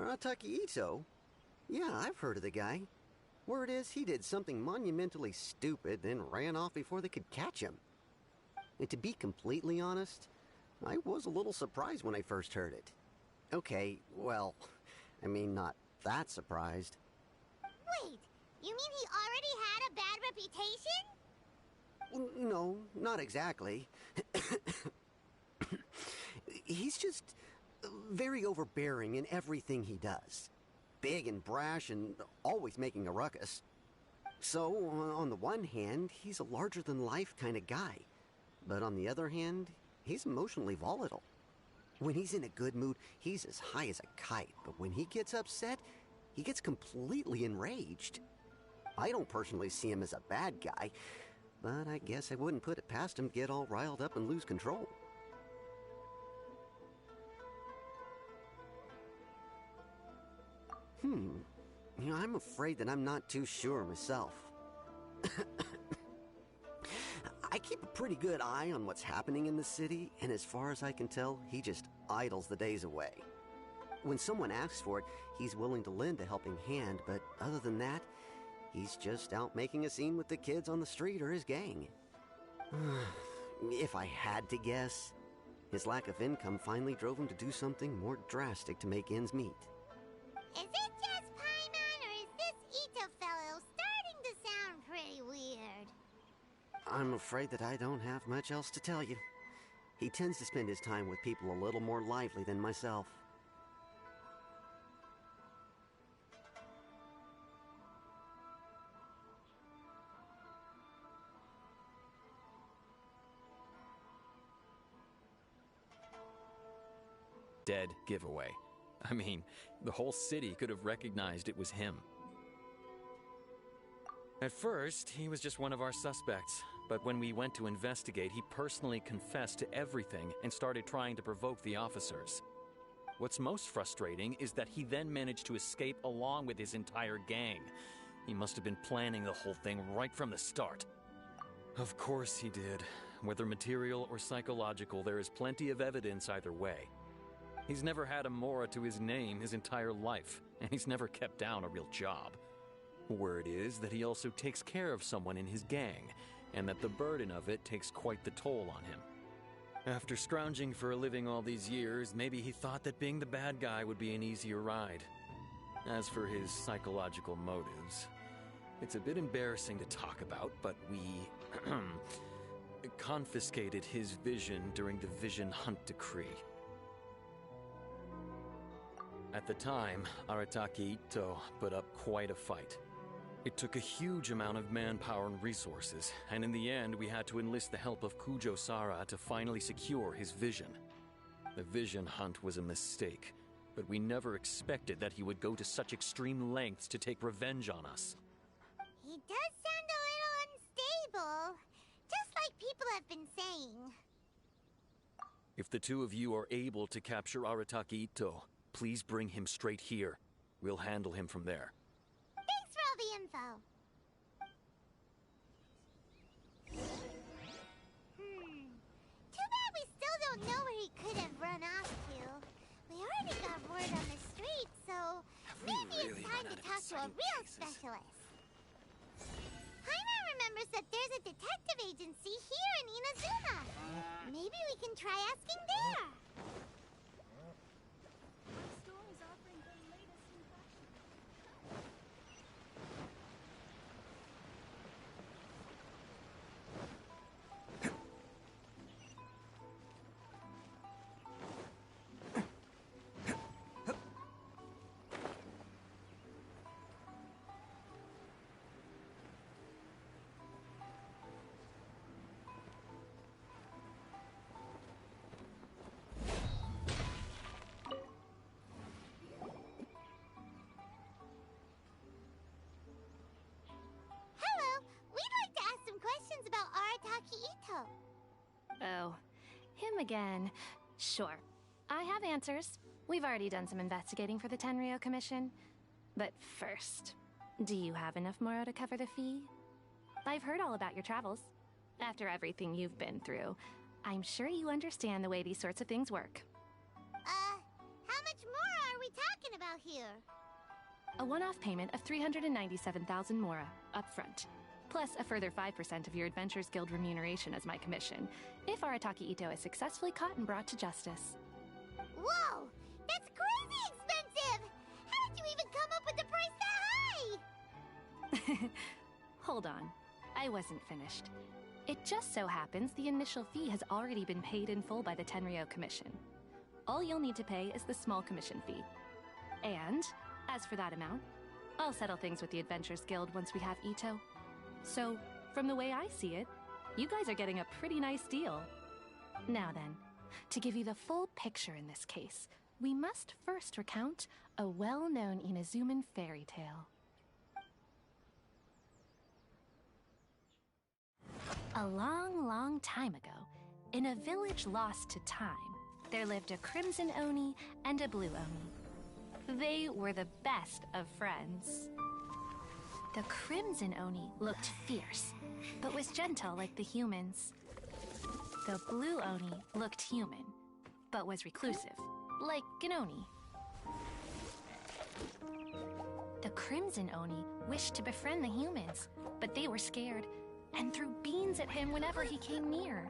Arataki Itto? Yeah, I've heard of the guy. Word is he did something monumentally stupid, then ran off before they could catch him. And to be completely honest, I was a little surprised when I first heard it. Okay, well, I mean, not that surprised. Wait, you mean he already had a bad reputation? No, not exactly. He's just very overbearing in everything he does. Big and brash and always making a ruckus. So, on the one hand, he's a larger-than-life kind of guy. But on the other hand, he's emotionally volatile. When he's in a good mood, he's as high as a kite. But when he gets upset, he gets completely enraged. I don't personally see him as a bad guy, but I guess I wouldn't put it past him to get all riled up and lose control. You know, I'm afraid that I'm not too sure myself. I keep a pretty good eye on what's happening in the city, and as far as I can tell, he just idles the days away. When someone asks for it, he's willing to lend a helping hand, but other than that, he's just out making a scene with the kids on the street or his gang. If I had to guess, his lack of income finally drove him to do something more drastic to make ends meet. Is it just Paimon, or is this Itto fellow starting to sound pretty weird? I'm afraid that I don't have much else to tell you. He tends to spend his time with people a little more lively than myself. Dead giveaway. I mean, the whole city could have recognized it was him. At first, he was just one of our suspects, but when we went to investigate, he personally confessed to everything and started trying to provoke the officers. What's most frustrating is that he then managed to escape along with his entire gang. He must have been planning the whole thing right from the start. Of course he did. Whether material or psychological, there is plenty of evidence either way. He's never had a Mora to his name his entire life, and he's never kept down a real job. Word is that he also takes care of someone in his gang, and that the burden of it takes quite the toll on him. After scrounging for a living all these years, maybe he thought that being the bad guy would be an easier ride. As for his psychological motives, it's a bit embarrassing to talk about, but we confiscated his vision during the Vision Hunt Decree. At the time, Arataki Itto put up quite a fight. It took a huge amount of manpower and resources, and in the end we had to enlist the help of Kujo-Sara to finally secure his vision. The Vision Hunt was a mistake, but we never expected that he would go to such extreme lengths to take revenge on us. He does sound a little unstable, just like people have been saying. If the two of you are able to capture Arataki Itto, please bring him straight here. We'll handle him from there. Thanks for all the info. Too bad we still don't know where he could have run off to. We already got word on the street, so maybe it's time to talk to a real specialist. Paimon remembers that there's a detective agency here in Inazuma. Maybe we can try asking there. About Arataki Itto. Oh, him again. Sure. I have answers. We've already done some investigating for the Tenryou Commission. But first, do you have enough Moro to cover the fee? I've heard all about your travels. After everything you've been through, I'm sure you understand the way these sorts of things work. How much more are we talking about out here? A one-off payment of 397,000 mora, upfront. Plus a further 5% of your Adventurers Guild remuneration as my commission, if Arataki Itto is successfully caught and brought to justice. Whoa! That's crazy expensive! How did you even come up with the price that high? Hold on. I wasn't finished. It just so happens the initial fee has already been paid in full by the Tenryou Commission. All you'll need to pay is the small commission fee. And, as for that amount, I'll settle things with the Adventurers Guild once we have Itto. So, from the way I see it, you guys are getting a pretty nice deal. Now then, to give you the full picture in this case, we must first recount a well-known Inazuman fairy tale. A long, long time ago, in a village lost to time, there lived a Crimson Oni and a Blue Oni. They were the best of friends. The Crimson Oni looked fierce, but was gentle like the humans. The Blue Oni looked human, but was reclusive, like an Oni. The Crimson Oni wished to befriend the humans, but they were scared and threw beans at him whenever he came near.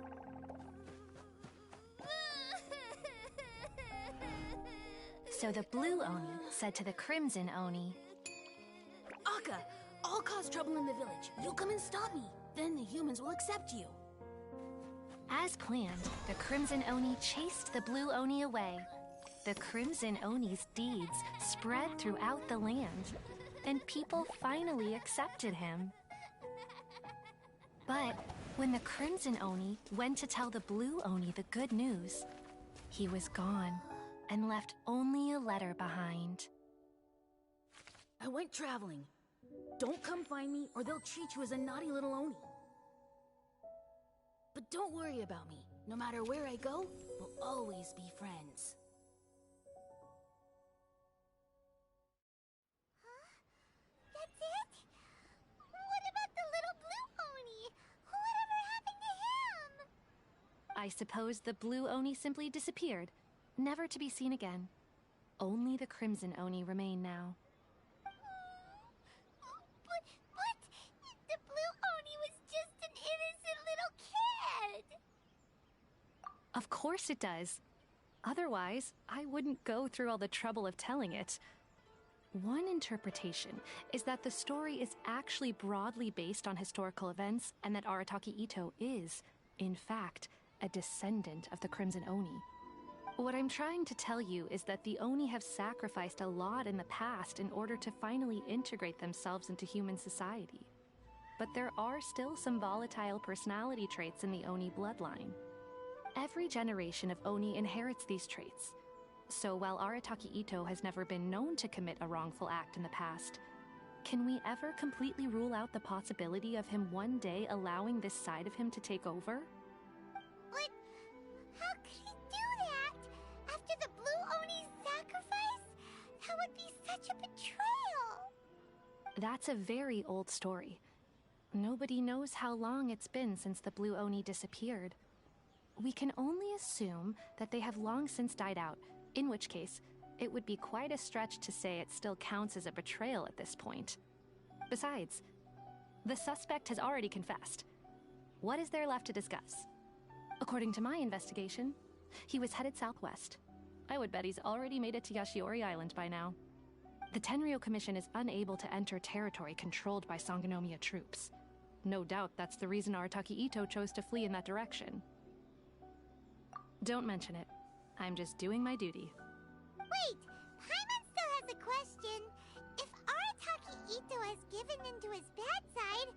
So the Blue Oni said to the Crimson Oni, Akka, I'll cause trouble in the village. You come and stop me. Then the humans will accept you. As planned, the Crimson Oni chased the Blue Oni away. The Crimson Oni's deeds spread throughout the land, and people finally accepted him. But when the Crimson Oni went to tell the Blue Oni the good news, he was gone and left only a letter behind. I went traveling. Don't come find me or they'll treat you as a naughty little Oni. But don't worry about me. No matter where I go, we'll always be friends. Huh? That's it? What about the little Blue Oni? Whatever happened to him? I suppose the Blue Oni simply disappeared, never to be seen again. Only the Crimson Oni remain now. But the Blue Oni was just an innocent little kid! Of course it does. Otherwise, I wouldn't go through all the trouble of telling it. One interpretation is that the story is actually broadly based on historical events and that Arataki Itto is, in fact, a descendant of the Crimson Oni. What I'm trying to tell you is that the Oni have sacrificed a lot in the past in order to finally integrate themselves into human society. But there are still some volatile personality traits in the Oni bloodline. Every generation of Oni inherits these traits. So while Arataki Itto has never been known to commit a wrongful act in the past, can we ever completely rule out the possibility of him one day allowing this side of him to take over? But how could he do that? After the Blue Oni's sacrifice? That would be such a betrayal! That's a very old story. Nobody knows how long it's been since the Blue Oni disappeared. We can only assume that they have long since died out, in which case, it would be quite a stretch to say it still counts as a betrayal at this point. Besides, the suspect has already confessed. What is there left to discuss? According to my investigation, he was headed southwest. I would bet he's already made it to Yashiori Island by now. The Tenryou Commission is unable to enter territory controlled by Sangonomiya troops. No doubt that's the reason Arataki Itto chose to flee in that direction. Don't mention it. I'm just doing my duty. Wait! Paimon still has a question. If Arataki Itto has given in to his bad side,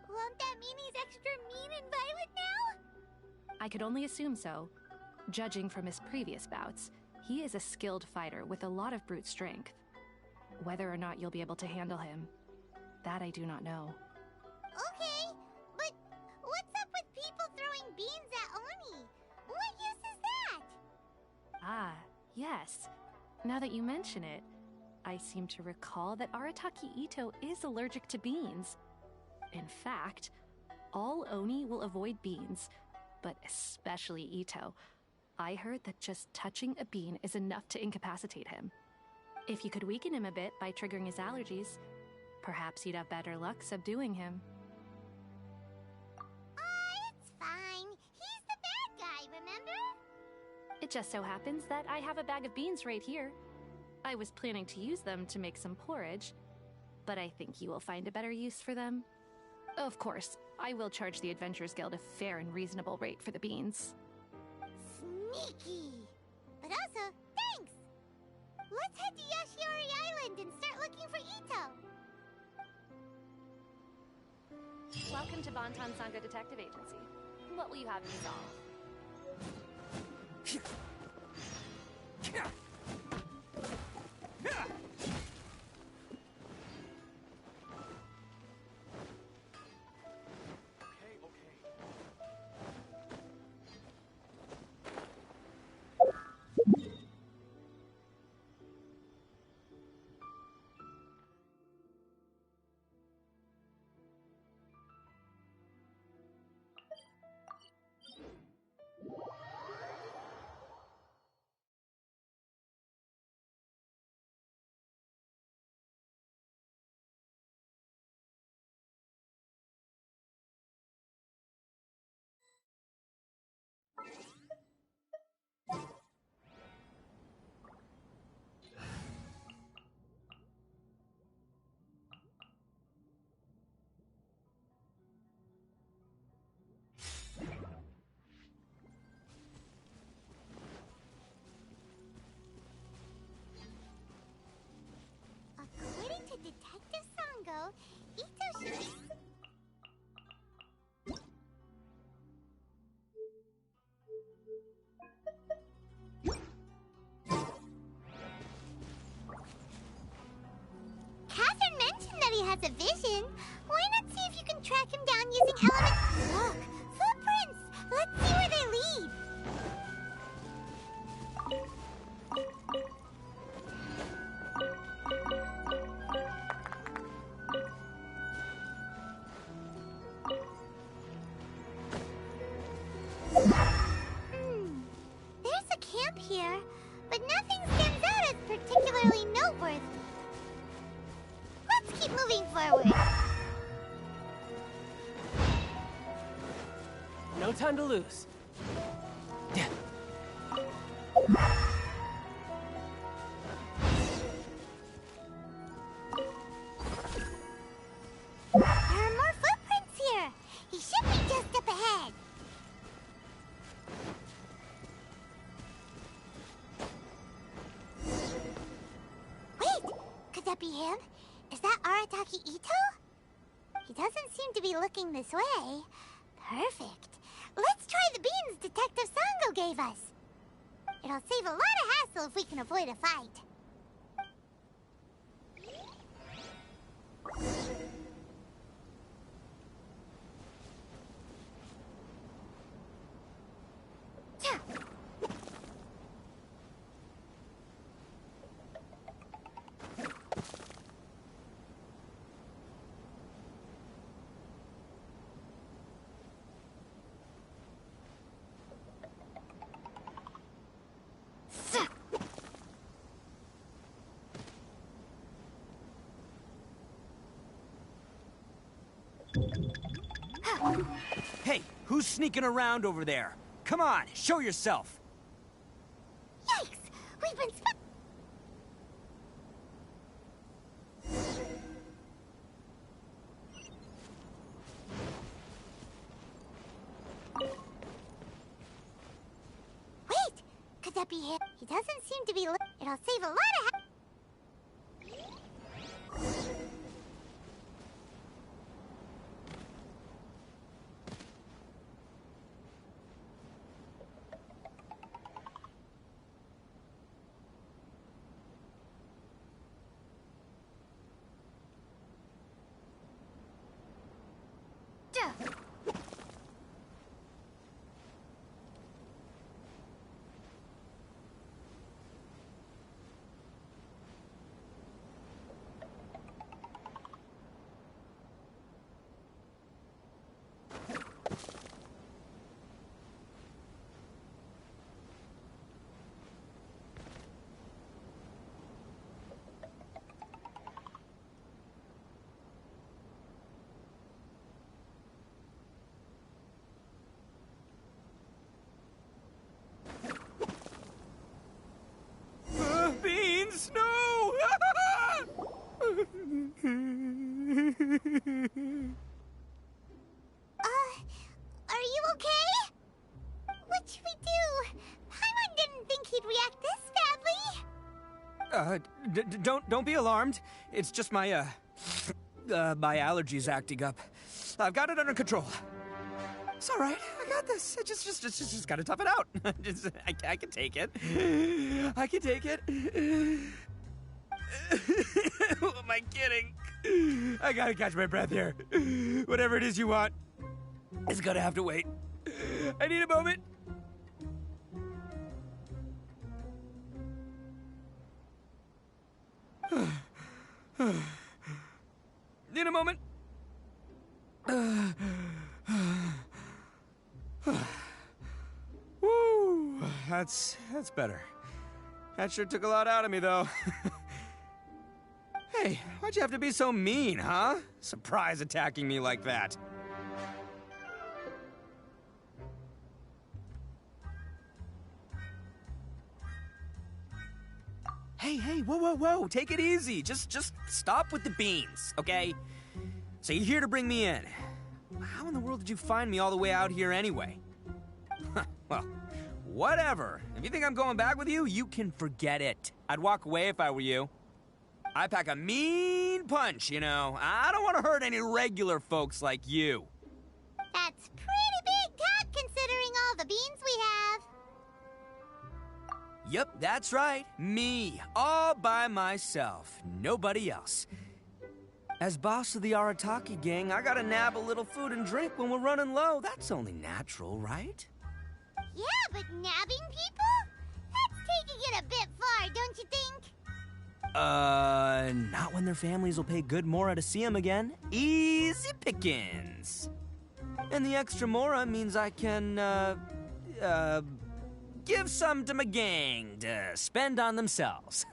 won't that mean he's extra mean and violent now? I could only assume so. Judging from his previous bouts, he is a skilled fighter with a lot of brute strength. Whether or not you'll be able to handle him, that I do not know. Okay, but what's up with people throwing beans at Oni? What use is that? Ah, yes. Now that you mention it, I seem to recall that Arataki Itto is allergic to beans. In fact, all Oni will avoid beans, but especially Itto. I heard that just touching a bean is enough to incapacitate him. If you could weaken him a bit by triggering his allergies, perhaps you'd have better luck subduing him. It's fine. He's the bad guy, remember? It just so happens that I have a bag of beans right here. I was planning to use them to make some porridge, but I think you will find a better use for them. Of course, I will charge the Adventurers Guild a fair and reasonable rate for the beans. Sneaky! But also, thanks! Let's head to Yashiori Island and start looking for Itto! Welcome to Bonton Sangha Detective Agency. What will you have me solve? According to Detective Sango, Itto should be... Catherine mentioned that he has a vision. Why not see if you can track him down using elements... Look! Footprints! Let's see where they lead! There's a camp here, but nothing stands out as particularly noteworthy. Let's keep moving forward. No time to lose. There are more footprints here. He should be just up ahead. Wait, could that be him? Is that Arataki Itto? He doesn't seem to be looking this way. Perfect. Let's try the beans Detective Sango gave us. It'll save a lot of hassle if we can avoid a fight. Hey, who's sneaking around over there? Come on, show yourself! Yikes! We've been Wait! Could that be him? He doesn't seem to be It'll save a lot of Don't be alarmed. It's just my my allergies acting up. I've got it under control. It's all right. I got this. I just gotta tough it out. I can take it. I can take it. Who am I kidding? I gotta catch my breath here. Whatever it is you want, it's gonna have to wait. I need a moment. Need a moment. Woo, that's better. That sure took a lot out of me, though. Hey, why'd you have to be so mean, huh? Surprise attacking me like that. Hey, whoa, take it easy. Just stop with the beans, okay? So you're here to bring me in. How in the world did you find me all the way out here anyway? Well, whatever. If you think I'm going back with you, you can forget it. I'd walk away if I were you. I pack a mean punch, you know. I don't want to hurt any regular folks like you. That's pretty big talk considering all the beans we have. Yep, that's right. Me, all by myself. Nobody else. As boss of the Arataki gang, I gotta nab a little food and drink when we're running low. That's only natural, right? Yeah, but nabbing people? That's taking it a bit far, don't you think? Not when their families will pay good mora to see them again. Easy pickings. And the extra mora means I can, give some to my gang to spend on themselves.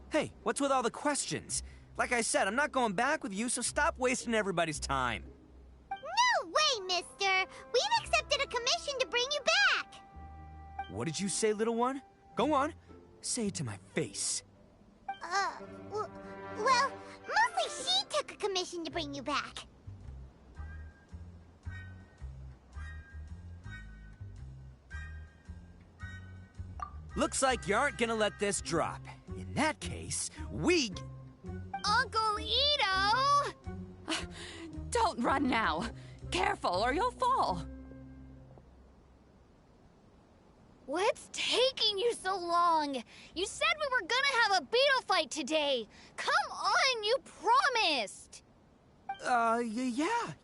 Hey, what's with all the questions? Like I said, I'm not going back with you, so stop wasting everybody's time. No way, mister! We've accepted a commission to bring you back! What did you say, little one? Go on. Say it to my face. Well, mostly she took a commission to bring you back. Looks like you aren't gonna let this drop. In that case, Uncle Itto! Don't run now. Careful or you'll fall. What's taking you so long? You said we were gonna have a beetle fight today. Come on, you promised.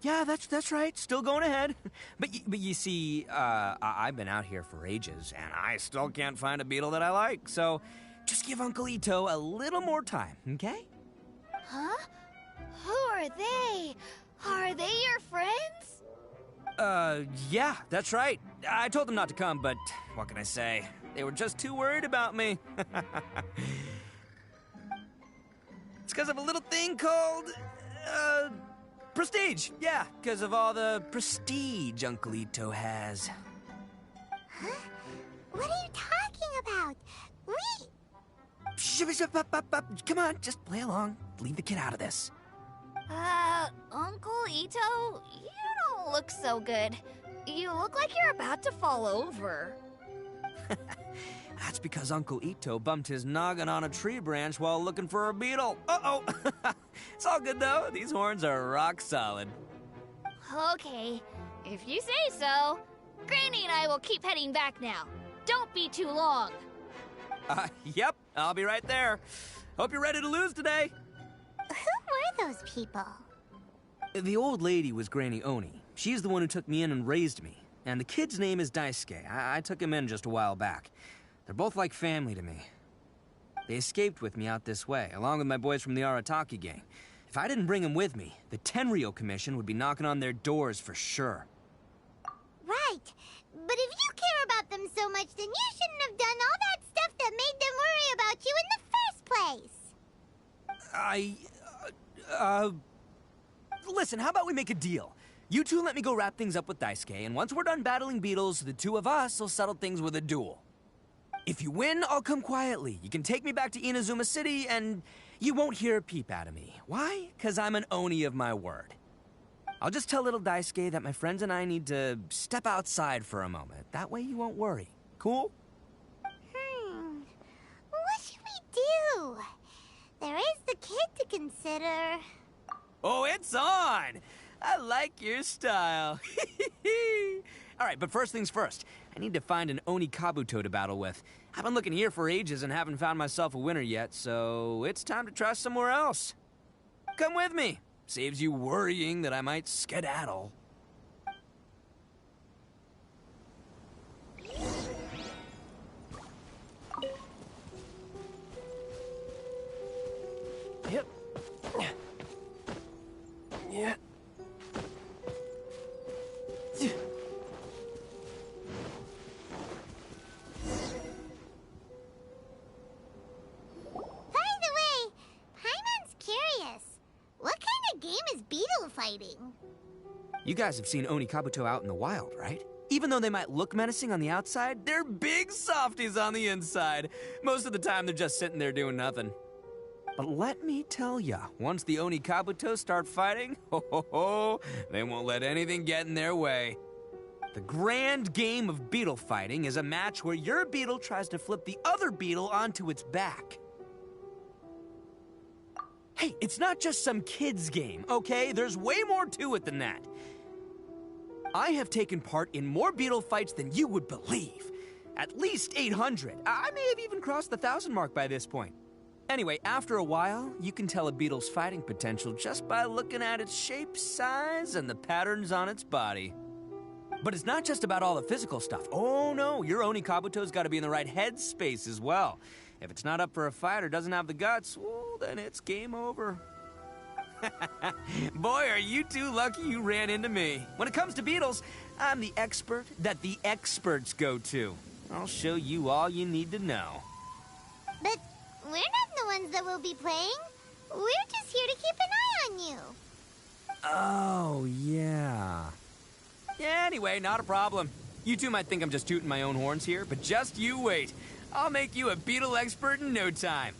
Yeah, that's right. Still going ahead. But you see, I've been out here for ages, and I still can't find a beetle that I like. So, just give Uncle Itto a little more time, okay? Huh? Who are they? Are they your friends? Yeah, that's right. I told them not to come, but what can I say? They were just too worried about me. It's because of a little thing called, prestige. Yeah, because of all the prestige Uncle Itto has. Huh? What are you talking about? Come on, just play along. Leave the kid out of this. Uncle Itto, you don't look so good. You look like you're about to fall over. That's because Uncle Itto bumped his noggin on a tree branch while looking for a beetle. Uh-oh. It's all good, though. These horns are rock solid. Okay, if you say so. Granny and I will keep heading back now. Don't be too long. Yep, I'll be right there. Hope you're ready to lose today. Who were those people? The old lady was Granny Oni. She's the one who took me in and raised me. And the kid's name is Daisuke. I took him in just a while back. They're both like family to me. They escaped with me out this way, along with my boys from the Arataki gang. If I didn't bring them with me, the Tenryo Commission would be knocking on their doors for sure. Right. But if you care about them so much, then you shouldn't have done all that stuff that made them worry about you in the first place. Listen, how about we make a deal? You two let me go wrap things up with Daisuke, and once we're done battling beetles, the two of us will settle things with a duel. If you win, I'll come quietly. You can take me back to Inazuma City, and you won't hear a peep out of me. Why? 'Cause I'm an Oni of my word. I'll just tell little Daisuke that my friends and I need to step outside for a moment. That way you won't worry. Cool? a kid to consider. Oh, it's on! I like your style. Alright, but first things first. I need to find an Oni Kabuto to battle with. I've been looking here for ages and haven't found myself a winner yet, so it's time to try somewhere else. Come with me. Saves you worrying that I might skedaddle. Yep. Yeah. What kind of game is beetle fighting? You guys have seen Oni Kabuto out in the wild, right? Even though they might look menacing on the outside, they're big softies on the inside. Most of the time, they're just sitting there doing nothing. But let me tell ya, once the Oni Kabuto start fighting, they won't let anything get in their way. The grand game of beetle fighting is a match where your beetle tries to flip the other beetle onto its back. Hey, it's not just some kid's game, okay? There's way more to it than that. I have taken part in more beetle fights than you would believe. At least 800. I may have even crossed the 1,000 mark by this point. Anyway, after a while, you can tell a beetle's fighting potential just by looking at its shape, size, and the patterns on its body. But it's not just about all the physical stuff. Oh no, your Oni Kabuto's got to be in the right headspace as well. If it's not up for a fight or doesn't have the guts, well, then it's game over. Boy, are you two lucky you ran into me. When it comes to beetles, I'm the expert that the experts go to. I'll show you all you need to know. But we're not the ones that will be playing. We're just here to keep an eye on you. Oh, yeah. Yeah, anyway, not a problem. You two might think I'm just tooting my own horns here, but just you wait. I'll make you a beetle expert in no time.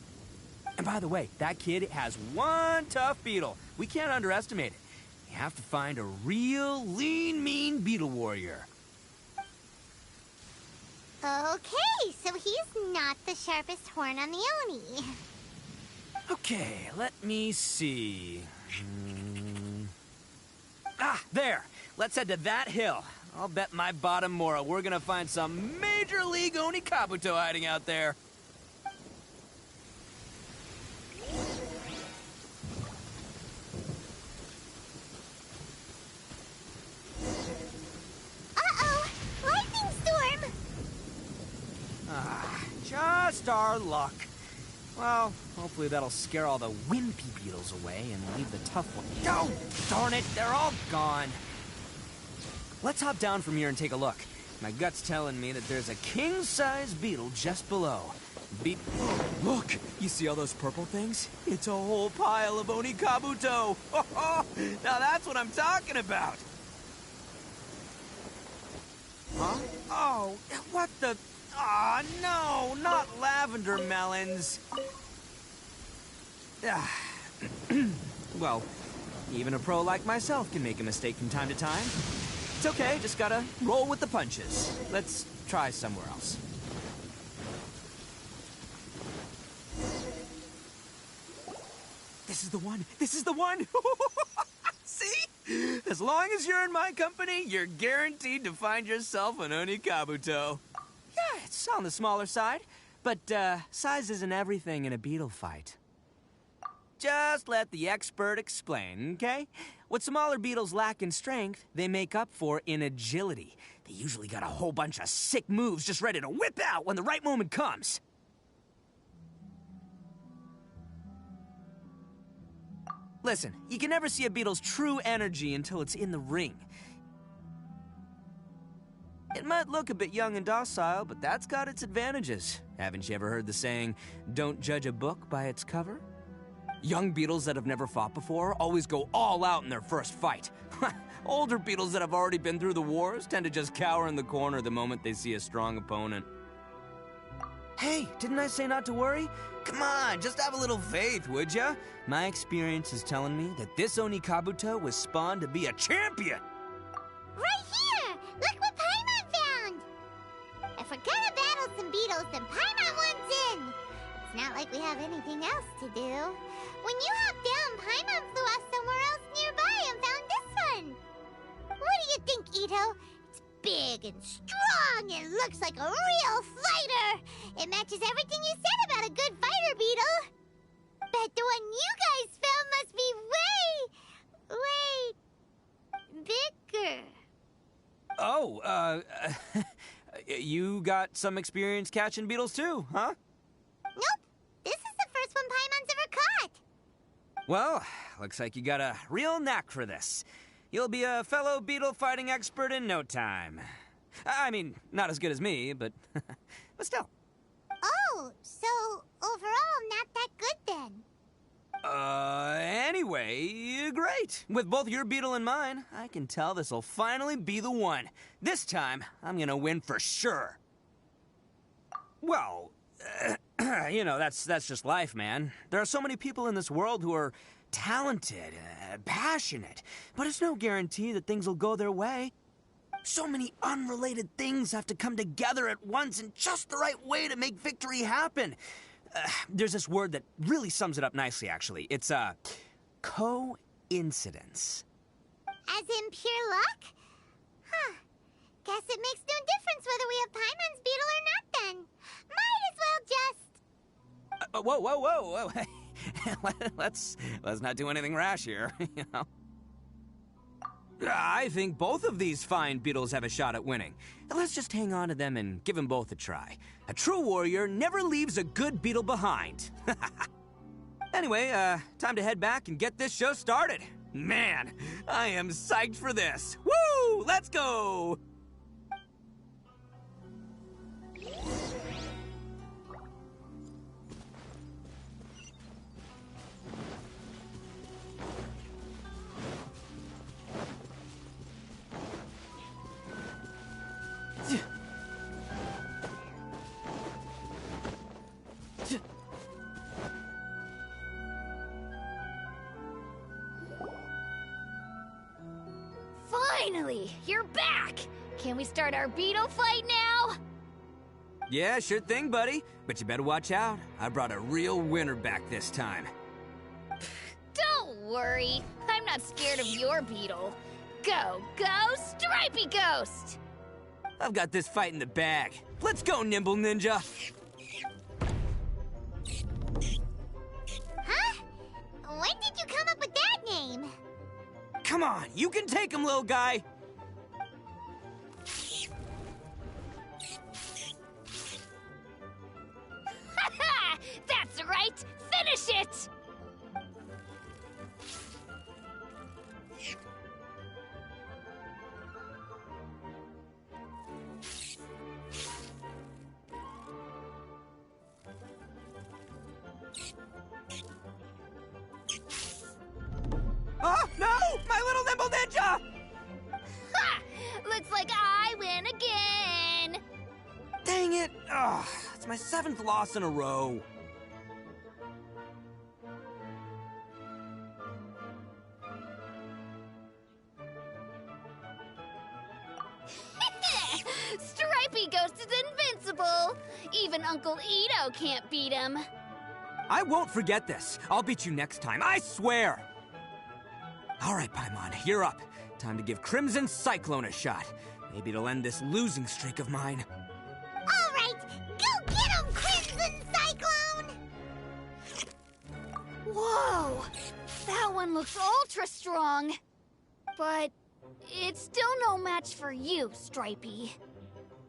And by the way, that kid has one tough beetle. We can't underestimate it. You have to find a real lean, mean beetle warrior. Okay, so he's not the sharpest horn on the Oni. Okay, let me see. There. Let's head to that hill. I'll bet my bottom moral we're gonna find some Major League Oni Kabuto hiding out there. Uh-oh! Lightning storm! Just our luck. Well, hopefully that'll scare all the wimpy beetles away and leave the tough ones. Oh, darn it, they're all gone. Let's hop down from here and take a look. My gut's telling me that there's a king-size beetle just below. Look! You see all those purple things? It's a whole pile of Oni Kabuto! Now that's what I'm talking about! Huh? Oh, what the... Aw, no! Not lavender melons! Well, even a pro like myself can make a mistake from time to time. It's okay, just gotta roll with the punches. Let's try somewhere else. This is the one! This is the one! See? As long as you're in my company, you're guaranteed to find yourself an Oni Kabuto. Yeah, it's on the smaller side, but size isn't everything in a beetle fight. Just let the expert explain, okay? What smaller beetles lack in strength, they make up for in agility. They usually got a whole bunch of sick moves just ready to whip out when the right moment comes. Listen, you can never see a beetle's true energy until it's in the ring. It might look a bit young and docile, but that's got its advantages. Haven't you ever heard the saying, don't judge a book by its cover? Young beetles that have never fought before always go all out in their first fight. Older beetles that have already been through the wars tend to just cower in the corner the moment they see a strong opponent. Hey, didn't I say not to worry? Come on, just have a little faith, would ya? My experience is telling me that this Oni Kabuto was spawned to be a champion! Right here! Look what Paimon found! If we're gonna battle some beetles, then Paimon wants in! It's not like we have anything else to do. When you hopped down, Paimon flew off somewhere else nearby and found this one. What do you think, Itto? It's big and strong and looks like a real fighter. It matches everything you said about a good fighter beetle. Bet the one you guys found must be way bigger. Oh, you got some experience catching beetles too, huh? Nope. This is the first one Paimon's ever caught. Well, looks like you got a real knack for this. You'll be a fellow beetle fighting expert in no time. I mean, not as good as me, but but still. Oh, so overall not that good then. Anyway, great. With both your beetle and mine, I can tell this'll finally be the one. This time, I'm gonna win for sure. Well, you know, that's just life, man. There are so many people in this world who are talented, passionate, but it's no guarantee that things will go their way. So many unrelated things have to come together at once in just the right way to make victory happen. There's this word that really sums it up nicely, actually. It's, coincidence. As in pure luck? Huh. Guess it makes no difference whether we have Paimon's beetle or not then. Might as well just... Whoa. let's not do anything rash here, you know. I think both of these fine beetles have a shot at winning. Let's just hang on to them and give them both a try. A true warrior never leaves a good beetle behind. Anyway, time to head back and get this show started. Man, I am psyched for this. Woo! Let's go! Finally, you're back! Can we start our beetle fight now? Yeah, sure thing, buddy. But you better watch out. I brought a real winner back this time. Don't worry, I'm not scared of your beetle. Go, Stripey Ghost! I've got this fight in the bag. Let's go, Nimble Ninja! Huh? When did you come up with that name? Come on, you can take him, little guy! Ha! That's right! Finish it! Oh, no! My little Nimble Ninja! Ha! Looks like I win again! Dang it! Ugh, it's my 7th loss in a row. Stripey Ghost is invincible! Even Uncle Itto can't beat him. I won't forget this. I'll beat you next time, I swear! All right, Paimon, you're up. Time to give Crimson Cyclone a shot. Maybe it'll end this losing streak of mine. All right, go get him, Crimson Cyclone! Whoa! That one looks ultra strong. But it's still no match for you, Stripey.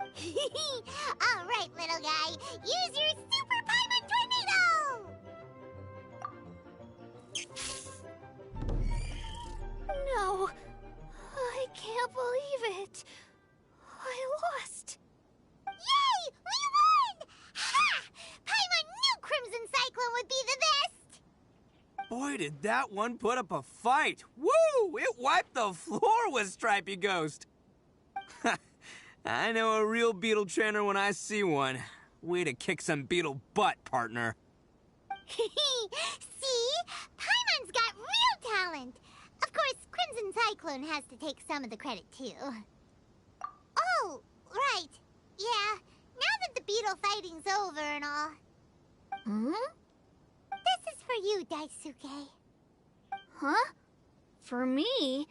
All right, little guy, use your Super Paimon Tornado! No, I can't believe it. I lost. Yay! We won! Ha! Paimon knew Crimson Cyclone would be the best! Boy, did that one put up a fight. Woo! It wiped the floor with Stripey Ghost. I know a real beetle trainer when I see one. Way to kick some beetle butt, partner. See? Paimon's got real talent. Of course, Crimson Cyclone has to take some of the credit, too. Oh, right. Yeah, now that the beetle fighting's over and all. Hmm? This is for for you, Daisuke. Huh? For me?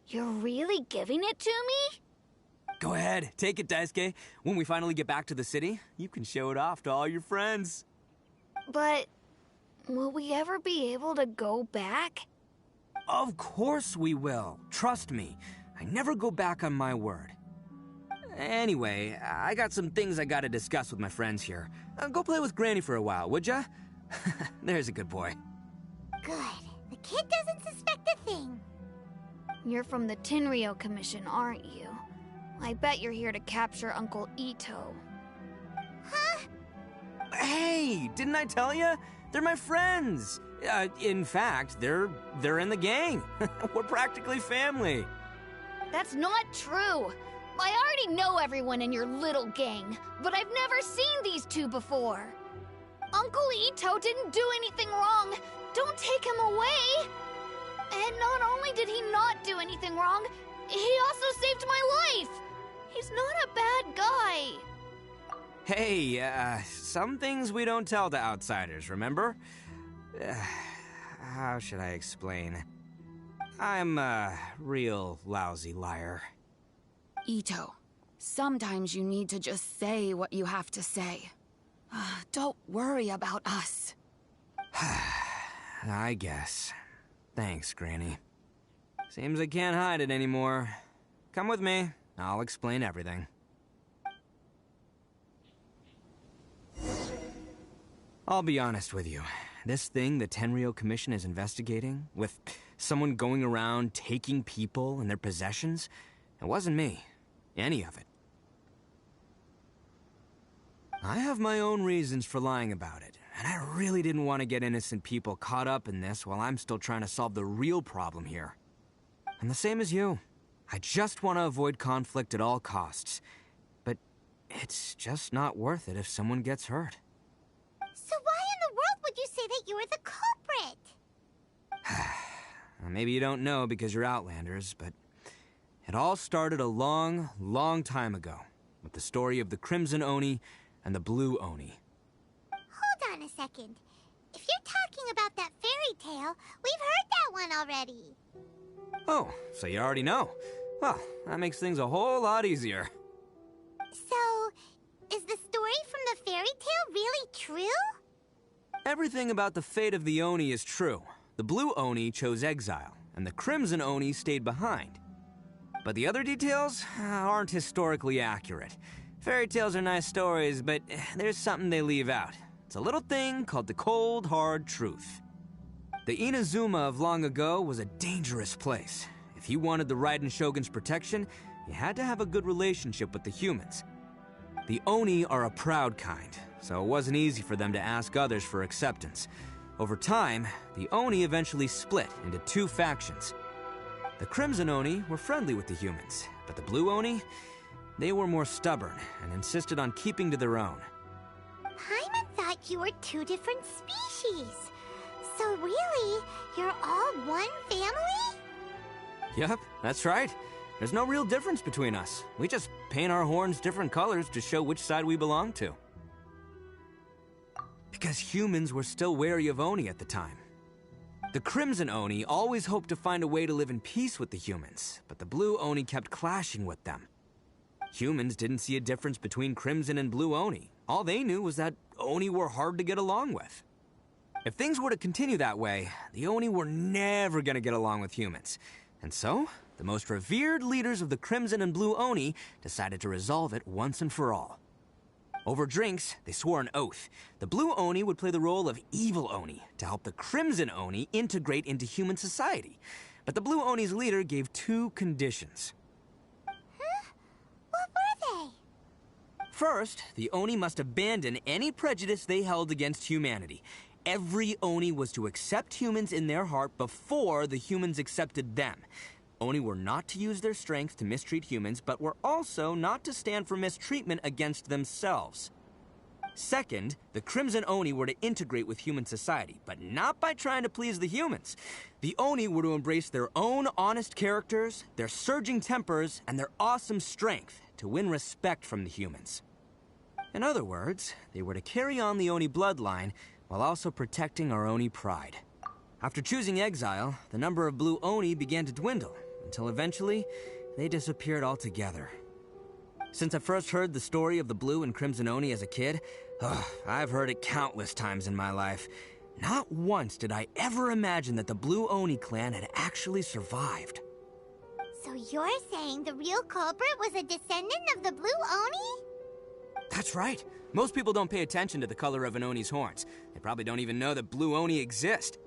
You're really giving it to me? Go ahead, take it, Daisuke. When we finally get back to the city, you can show it off to all your friends. But will we ever be able to go back? Of course we will. Trust me. I never go back on my word. Anyway, I got some things I gotta discuss with my friends here. Go play with Granny for a while, would ya? There's a good boy. Good. The kid doesn't suspect a thing. You're from the Tenryo Commission, aren't you? I bet you're here to capture Uncle Itto. Huh? Hey, didn't I tell you? They're my friends. In fact, they're in the gang. We're practically family. That's not true. I already know everyone in your little gang, but I've never seen these two before. Uncle Itto didn't do anything wrong. Don't take him away. And not only did he not do anything wrong, he also saved my life. He's not a bad guy. Hey, some things we don't tell to outsiders, remember? How should I explain? I'm a real lousy liar. Itto, sometimes you need to just say what you have to say. Don't worry about us. I guess. Thanks, Granny. Seems I can't hide it anymore. Come with me. I'll explain everything. I'll be honest with you. This thing the Tenryo Commission is investigating, with someone going around taking people and their possessions, it wasn't me. Any of it. I have my own reasons for lying about it, and I really didn't want to get innocent people caught up in this while I'm still trying to solve the real problem here. I'm the same as you. I just want to avoid conflict at all costs. But it's just not worth it if someone gets hurt. So why in the world would you say that you were the culprit? Maybe you don't know because you're Outlanders, but it all started a long, long time ago with the story of the Crimson Oni and the Blue Oni. Hold on a second. If you're talking about that fairy tale, we've heard that one already. Oh, so you already know. Well, that makes things a whole lot easier. So, is the story from the fairy tale really true? Everything about the fate of the Oni is true. The Blue Oni chose exile, and the Crimson Oni stayed behind. But the other details aren't historically accurate. Fairy tales are nice stories, but there's something they leave out. It's a little thing called the cold, hard truth. The Inazuma of long ago was a dangerous place. If you wanted the Raiden Shogun's protection, you had to have a good relationship with the humans. The Oni are a proud kind, so it wasn't easy for them to ask others for acceptance. Over time, the Oni eventually split into two factions. The Crimson Oni were friendly with the humans, but the Blue Oni, they were more stubborn and insisted on keeping to their own. Paimon thought you were two different species. So really, you're all one family? Yep, that's right. There's no real difference between us. We just paint our horns different colors to show which side we belong to. Because humans were still wary of Oni at the time. The Crimson Oni always hoped to find a way to live in peace with the humans, but the Blue Oni kept clashing with them. Humans didn't see a difference between Crimson and Blue Oni. All they knew was that Oni were hard to get along with. If things were to continue that way, the Oni were never gonna get along with humans. And so, the most revered leaders of the Crimson and Blue Oni decided to resolve it once and for all. Over drinks, they swore an oath. The Blue Oni would play the role of evil Oni to help the Crimson Oni integrate into human society. But the Blue Oni's leader gave two conditions. Huh? What were they? First, the Oni must abandon any prejudice they held against humanity. Every Oni was to accept humans in their heart before the humans accepted them. Oni were not to use their strength to mistreat humans, but were also not to stand for mistreatment against themselves. Second, the Crimson Oni were to integrate with human society, but not by trying to please the humans. The Oni were to embrace their own honest characters, their surging tempers, and their awesome strength to win respect from the humans. In other words, they were to carry on the Oni bloodline, while also protecting our Oni pride. After choosing exile, the number of blue Oni began to dwindle, until eventually, they disappeared altogether. Since I first heard the story of the blue and crimson Oni as a kid, I've heard it countless times in my life. Not once did I ever imagine that the blue Oni clan had actually survived. So you're saying the real culprit was a descendant of the blue Oni? That's right. Most people don't pay attention to the color of an Oni's horns. They probably don't even know that blue Oni exist.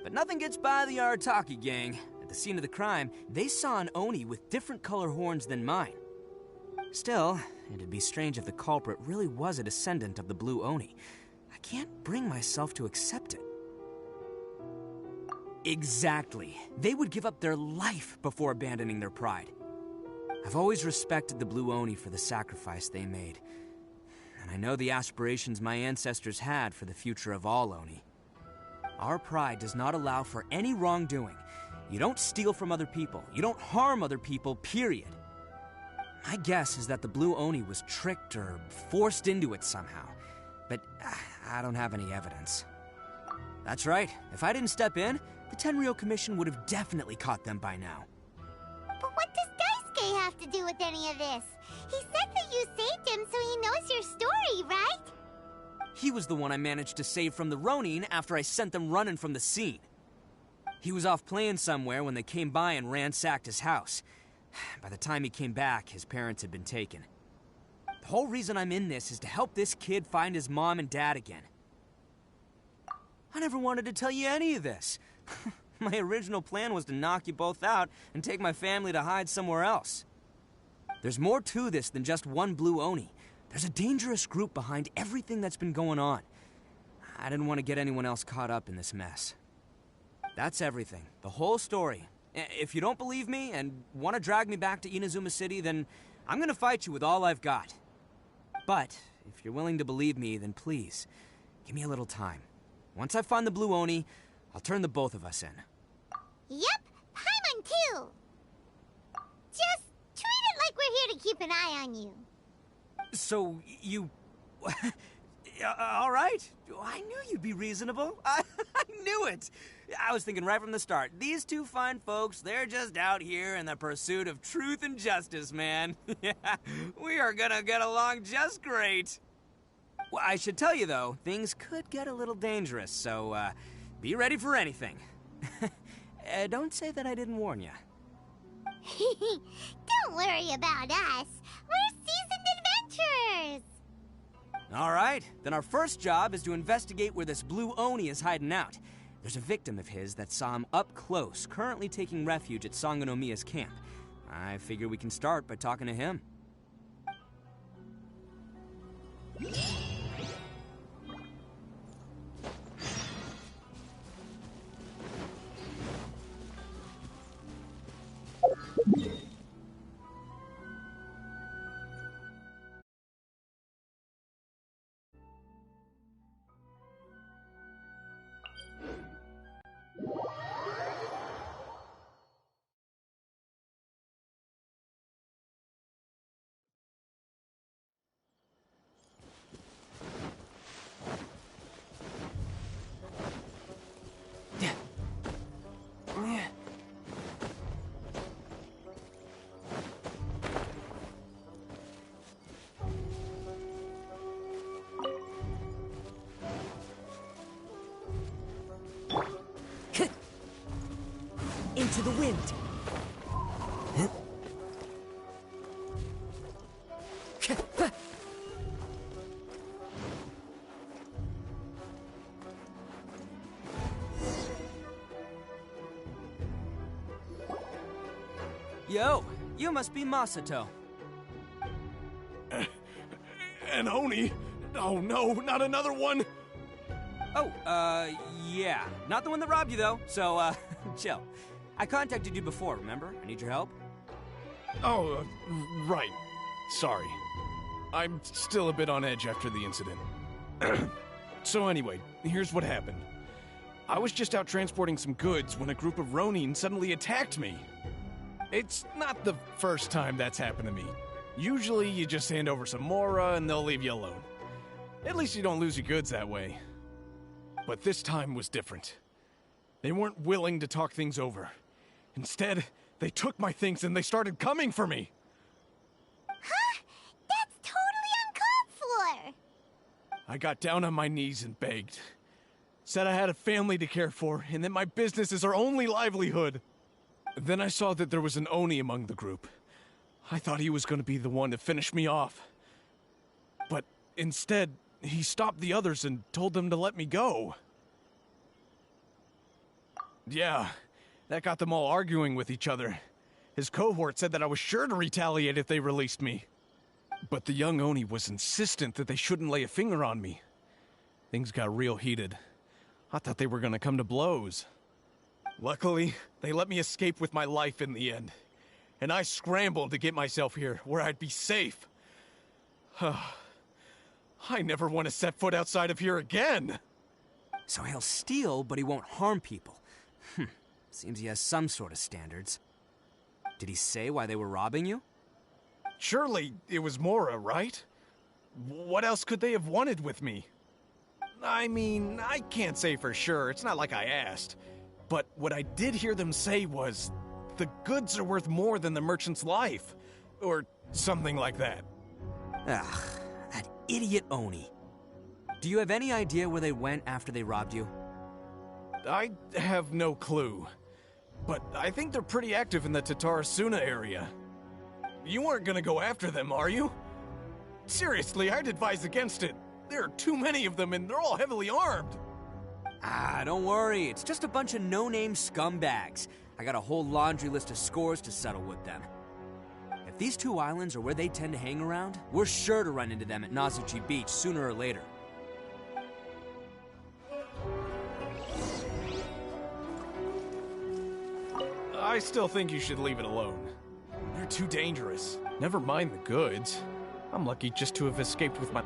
But nothing gets by the Arataki gang. At the scene of the crime, they saw an Oni with different color horns than mine. Still, it'd be strange if the culprit really was a descendant of the blue Oni. I can't bring myself to accept it. Exactly. They would give up their life before abandoning their pride. I've always respected the blue Oni for the sacrifice they made. And I know the aspirations my ancestors had for the future of all Oni. Our pride does not allow for any wrongdoing. You don't steal from other people. You don't harm other people, period. My guess is that the blue Oni was tricked or forced into it somehow. But I don't have any evidence. That's right. If I didn't step in, the Tenryou Commission would have definitely caught them by now. But what does Daisuke have to do with any of this? He said that you saved him, so he knows your story, right? He was the one I managed to save from the Ronin after I sent them running from the scene. He was off playing somewhere when they came by and ransacked his house. By the time he came back, his parents had been taken. The whole reason I'm in this is to help this kid find his mom and dad again. I never wanted to tell you any of this. My original plan was to knock you both out and take my family to hide somewhere else. There's more to this than just one blue Oni. There's a dangerous group behind everything that's been going on. I didn't want to get anyone else caught up in this mess. That's everything. The whole story. If you don't believe me and want to drag me back to Inazuma City, then I'm gonna fight you with all I've got. But if you're willing to believe me, then please, give me a little time. Once I find the blue Oni, I'll turn the both of us in. Yep, Paimon too. Just treat it like we're here to keep an eye on you. So, you... all right. I knew you'd be reasonable. I knew it. I was thinking right from the start, these two fine folks, they're just out here in the pursuit of truth and justice, man. Yeah, we are gonna get along just great. Well, I should tell you, though, things could get a little dangerous, so, be ready for anything. Don't say that I didn't warn you. Don't worry about us. We're seasoned adventurers. All right, then our first job is to investigate where this blue Oni is hiding out. There's a victim of his that saw him up close, currently taking refuge at Sangonomiya's camp. I figure we can start by talking to him. Into the wind. Yo, you must be Masato. An Oni? Oh no, not another one! Oh, yeah. Not the one that robbed you, though, so, chill. I contacted you before, remember? I need your help. Oh, right. Sorry. I'm still a bit on edge after the incident. So anyway, here's what happened. I was just out transporting some goods when a group of Ronin suddenly attacked me. It's not the first time that's happened to me. Usually you just hand over some Mora and they'll leave you alone. At least you don't lose your goods that way. But this time was different. They weren't willing to talk things over. Instead, they took my things and they started coming for me. Huh? That's totally uncalled for! I got down on my knees and begged. Said I had a family to care for, and that my business is our only livelihood. Then I saw that there was an Oni among the group. I thought he was going to be the one to finish me off. But instead, he stopped the others and told them to let me go. Yeah, that got them all arguing with each other. His cohort said that I was sure to retaliate if they released me. But the young Oni was insistent that they shouldn't lay a finger on me. Things got real heated. I thought they were gonna come to blows. Luckily, they let me escape with my life in the end. And I scrambled to get myself here, where I'd be safe. I never want to set foot outside of here again! So he'll steal, but he won't harm people. Seems he has some sort of standards. Did he say why they were robbing you? Surely it was Mora, right? What else could they have wanted with me? I mean, I can't say for sure, it's not like I asked. But what I did hear them say was, the goods are worth more than the merchant's life. Or something like that. Ugh, that idiot Oni. Do you have any idea where they went after they robbed you? I have no clue. But I think they're pretty active in the Tatarasuna area. You aren't gonna go after them, are you? Seriously, I'd advise against it. There are too many of them and they're all heavily armed. Ah, don't worry. It's just a bunch of no-name scumbags. I got a whole laundry list of scores to settle with them. If these two islands are where they tend to hang around, we're sure to run into them at Nazuchi Beach sooner or later. I still think you should leave it alone. They're too dangerous. Never mind the goods. I'm lucky just to have escaped with my...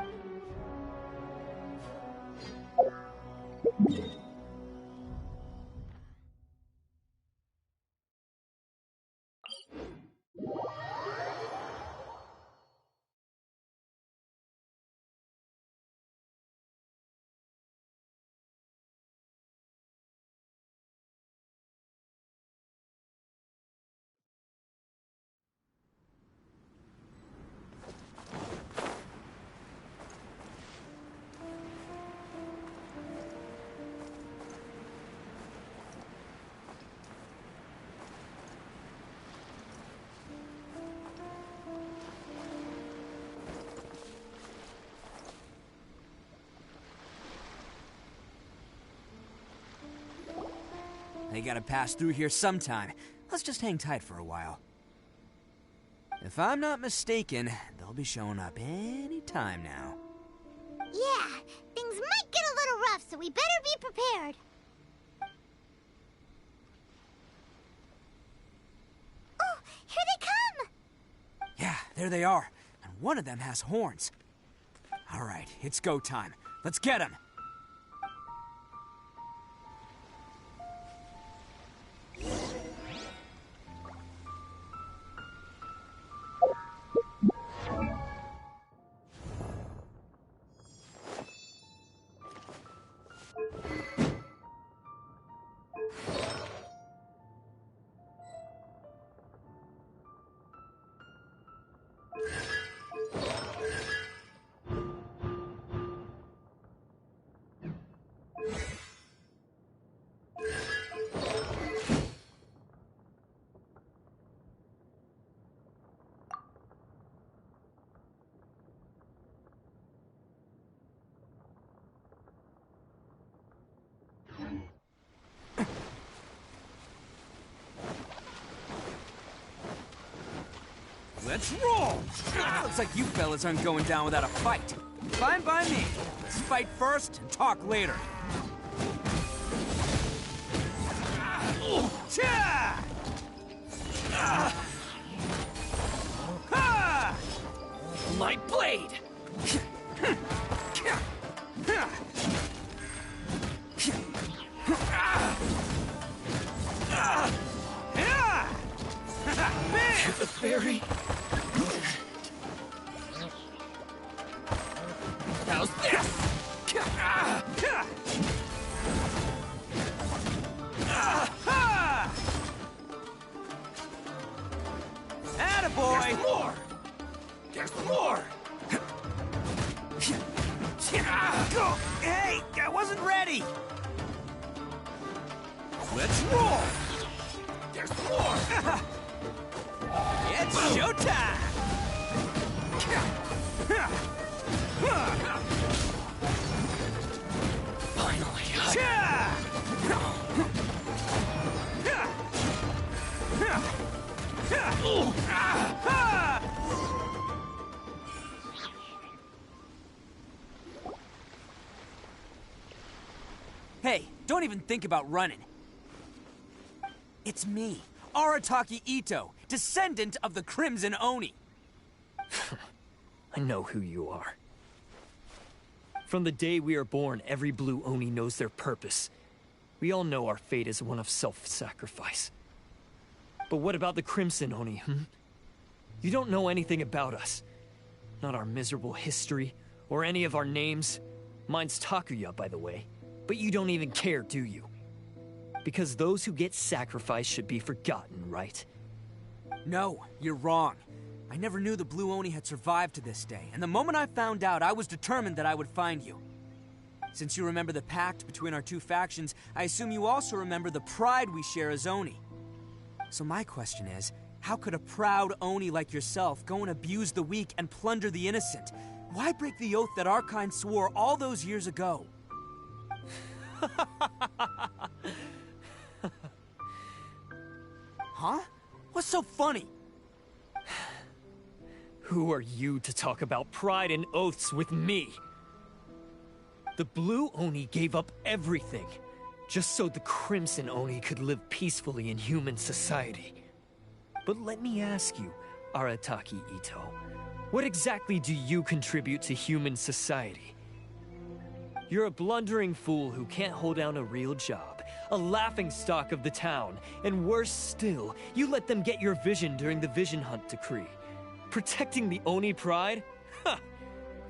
They gotta pass through here sometime. Let's just hang tight for a while. If I'm not mistaken, they'll be showing up any time now. Yeah, things might get a little rough, so we better be prepared. Oh, here they come! Yeah, there they are. And one of them has horns. All right, it's go time. Let's get him! Let's roll! Looks like you fellas aren't going down without a fight. Fine by me. Let's fight first and talk later. My blade! The fairy? How's this? boy! There's more! There's more! Hey, I wasn't ready! Let's roll! There's more! It's showtime! Finally. Hey, don't even think about running. It's me, Arataki Itto, descendant of the Crimson Oni. I know who you are. From the day we are born, every blue Oni knows their purpose. We all know our fate is one of self-sacrifice. But what about the Crimson Oni, You don't know anything about us. Not our miserable history, or any of our names. Mine's Takuya, by the way. But you don't even care, do you? Because those who get sacrificed should be forgotten, right? No, you're wrong. I never knew the Blue Oni had survived to this day, and the moment I found out, I was determined that I would find you. Since you remember the pact between our two factions, I assume you also remember the pride we share as Oni. So my question is, how could a proud Oni like yourself go and abuse the weak and plunder the innocent? Why break the oath that our kind swore all those years ago? Huh? What's so funny? Who are you to talk about pride and oaths with me? The Blue Oni gave up everything, just so the Crimson Oni could live peacefully in human society. But let me ask you, Arataki Itto, what exactly do you contribute to human society? You're a blundering fool who can't hold down a real job, a laughingstock of the town, and worse still, you let them get your vision during the Vision Hunt decree. Protecting the Oni pride? Ha!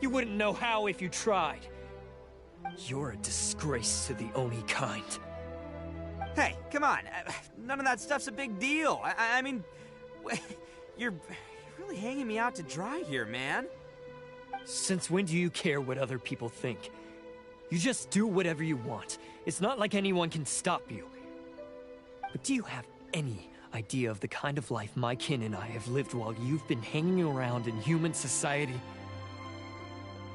You wouldn't know how if you tried. You're a disgrace to the Oni kind. Hey, come on. None of that stuff's a big deal. I mean, you're really hanging me out to dry here, man. Since when do you care what other people think? You just do whatever you want. It's not like anyone can stop you. But do you have any idea of the kind of life my kin and I have lived while you've been hanging around in human society?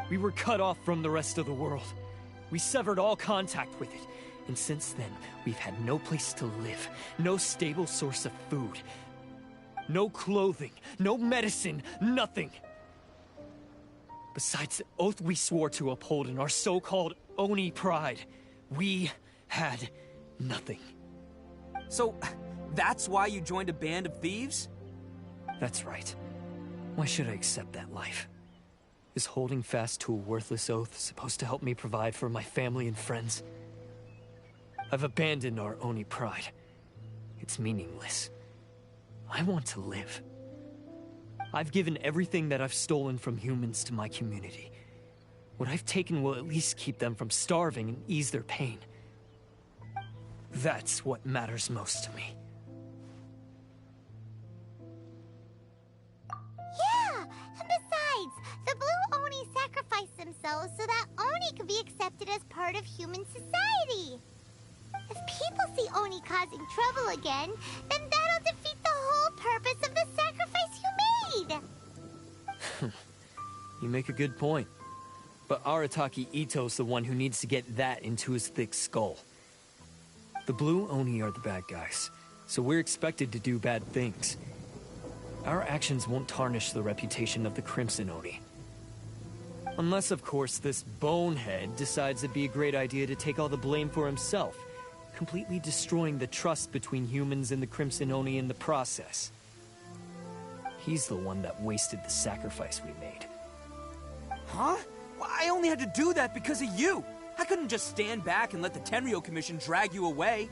We were cut off from the rest of the world. We severed all contact with it. And since then, we've had no place to live, no stable source of food, no clothing, no medicine, nothing. Besides the oath we swore to uphold in our so-called Oni pride, we had nothing. So, that's why you joined a band of thieves? That's right. Why should I accept that life? Is holding fast to a worthless oath supposed to help me provide for my family and friends? I've abandoned our Oni pride. It's meaningless. I want to live. I've given everything that I've stolen from humans to my community. What I've taken will at least keep them from starving and ease their pain. That's what matters most to me. Yeah! And besides, the Blue Oni sacrificed themselves so that Oni could be accepted as part of human society. If people see Oni causing trouble again, then that'll defeat the whole purpose of the sacrifice you made! You make a good point. But Arataki Itto's the one who needs to get that into his thick skull. The Blue Oni are the bad guys, so we're expected to do bad things. Our actions won't tarnish the reputation of the Crimson Oni. Unless, of course, this bonehead decides it'd be a great idea to take all the blame for himself, completely destroying the trust between humans and the Crimson Oni in the process. He's the one that wasted the sacrifice we made. Huh? Well, I only had to do that because of you. I couldn't just stand back and let the Tenryo Commission drag you away.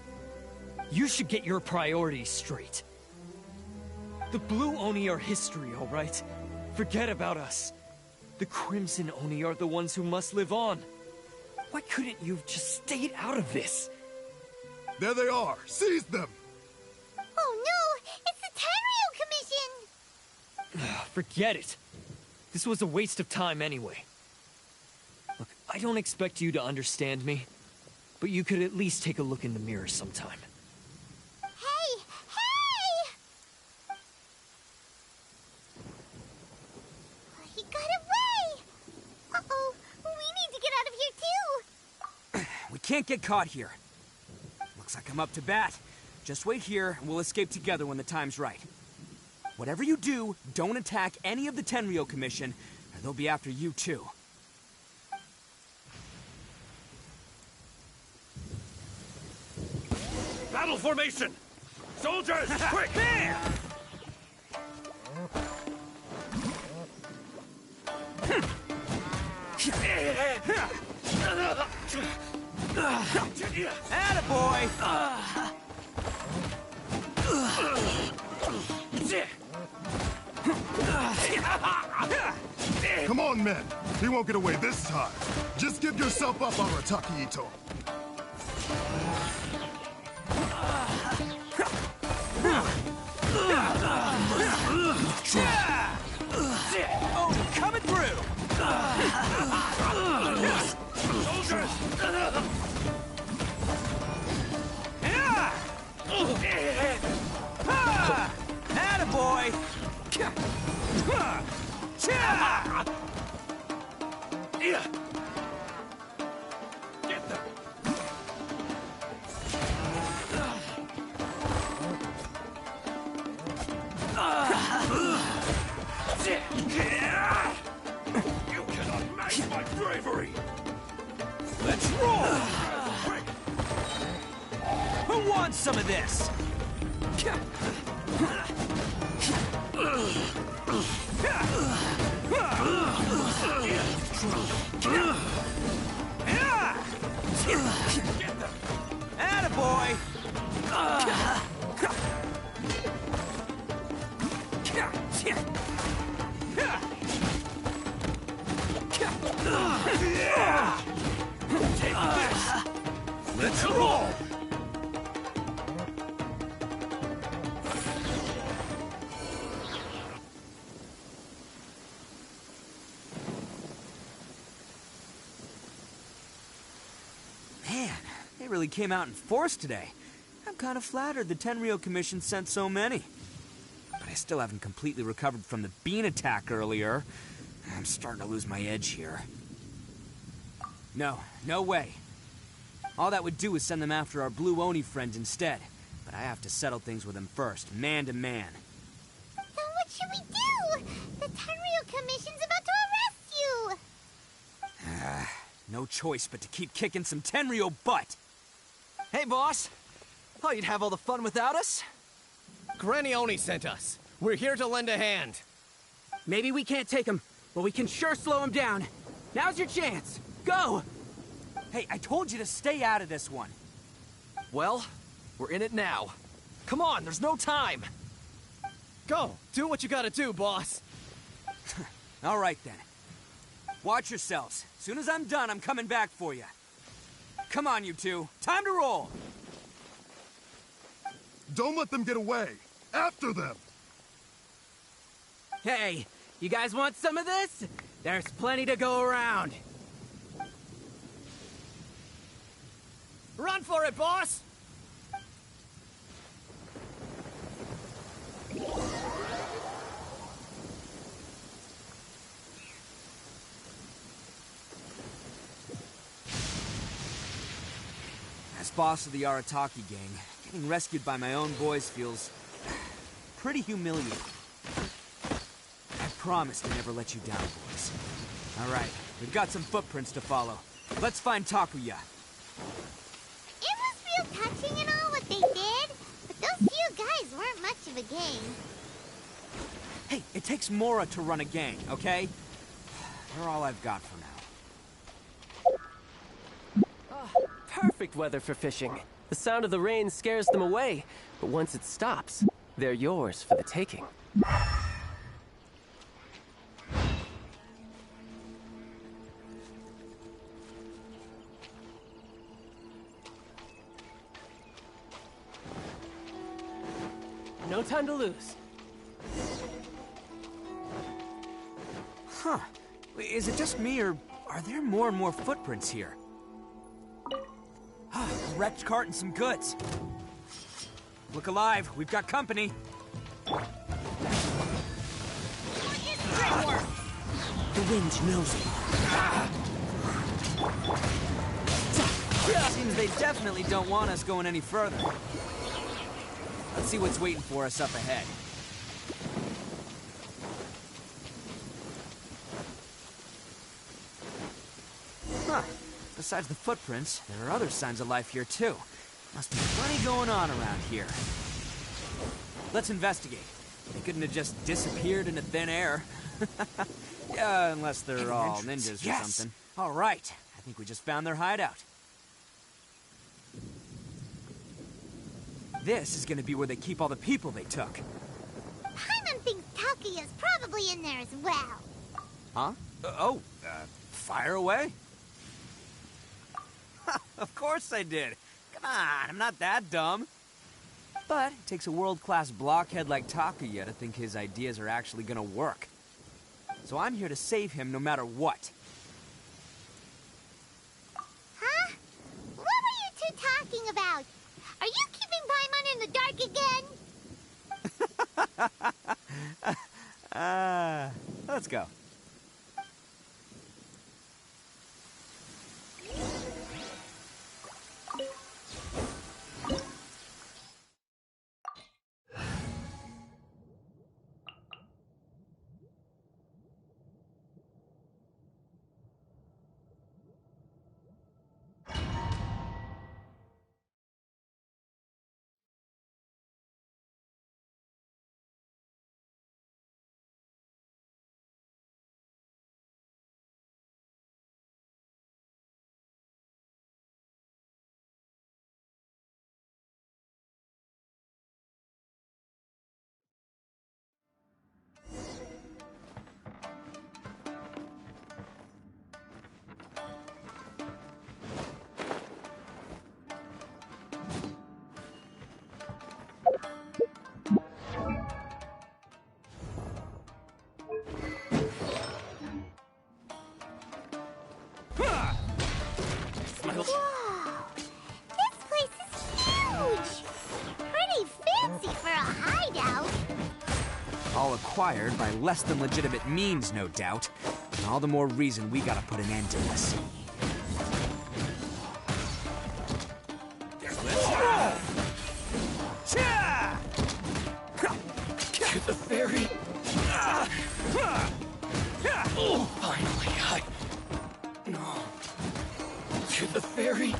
You should get your priorities straight. The Blue Oni are history, all right? Forget about us. The Crimson Oni are the ones who must live on. Why couldn't you have just stayed out of this? There they are! Seize them! Oh no! It's the Tenryo Commission! Forget it. This was a waste of time anyway. Look, I don't expect you to understand me, but you could at least take a look in the mirror sometime. Hey! Hey! He got away! Uh-oh, we need to get out of here too! We can't get caught here. Looks like I'm up to bat. Just wait here, and we'll escape together when the time's right. Whatever you do, don't attack any of the Tenryo Commission, or they'll be after you too. Battle formation! Soldiers, quick! Attaboy! Come on, men. He won't get away this time. Just give yourself up, Arataki Itto. Oh, coming through! Soldiers! Attaboy! Get them! You cannot match my bravery! Let's roll! Who wants some of this? Attaboy! Take this! Let's roll! Man, they really came out in force today. I'm kind of flattered the Tenryo Commission sent so many. But I still haven't completely recovered from the bean attack earlier. I'm starting to lose my edge here. No way. All that would do is send them after our Blue Oni friend instead. But I have to settle things with them first, man to man. Then what should we do? The Tenryo Commission's about to arrest you! No choice but to keep kicking some Tenryo butt. Hey, boss. Thought you'd have all the fun without us? Granny Oni sent us. We're here to lend a hand. Maybe we can't take him, but we can sure slow him down. Now's your chance. Go! Hey, I told you to stay out of this one. Well, we're in it now. Come on, there's no time. Go, do what you gotta do, boss. All right, then. Watch yourselves. Soon as I'm done, I'm coming back for you. Come on, you two. Time to roll! Don't let them get away. After them. Hey, you guys want some of this? There's plenty to go around. Run for it, boss! As boss of the Arataki gang, getting rescued by my own boys feels pretty humiliating. I promise to never let you down, boys. All right, we've got some footprints to follow. Let's find Takuya. It was real touching and all what they did, but those few guys weren't much of a gang. Hey, it takes Mora to run a gang, okay? They're all I've got for now. Perfect weather for fishing. The sound of the rain scares them away, but once it stops, they're yours for the taking. No time to lose. Huh. Is it just me, or are there more and more footprints here? A wrecked cart and some goods. Look alive, we've got company. The wind knows it. Seems they definitely don't want us going any further. Let's see what's waiting for us up ahead. Huh. Besides the footprints, there are other signs of life here too. Must be plenty going on around here. Let's investigate. They couldn't have just disappeared into thin air. Yeah, unless they're all ninjas or something. All right, I think we just found their hideout. This is gonna be where they keep all the people they took. Paimon thinks Takuya's probably in there as well. Huh? Fire away? Of course I did. Come on, I'm not that dumb. But it takes a world-class blockhead like Takuya to think his ideas are actually gonna work. So I'm here to save him no matter what. Huh? What were you two talking about? Are you keeping Paimon in the dark again? Let's go. All acquired by less than legitimate means, no doubt. And all the more reason we gotta put an end to this. To the ferry. Oh, finally, No. To the ferry.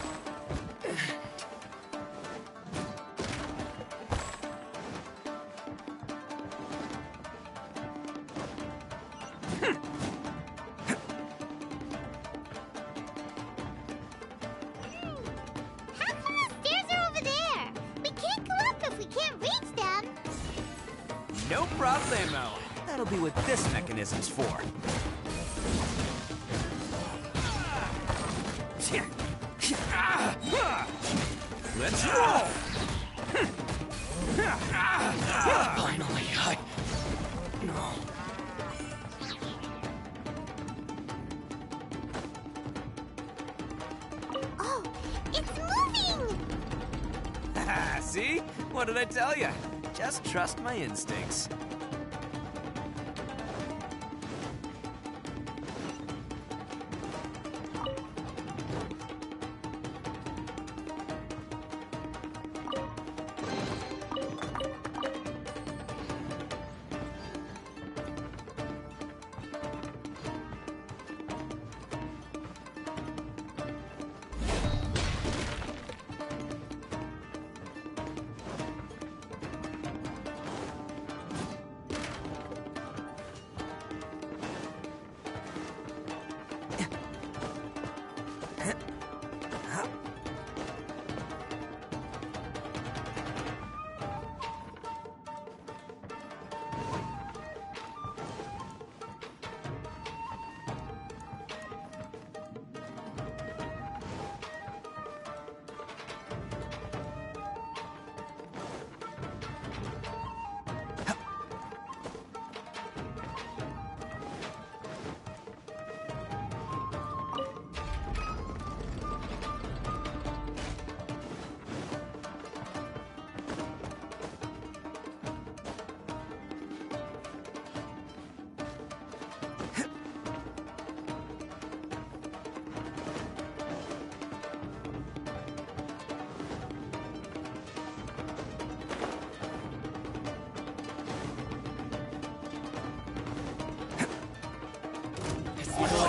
No problemo. That'll be what this mechanism's for. Let's roll! Finally, No. Oh, it's moving! See? What did I tell you? Just trust my instincts.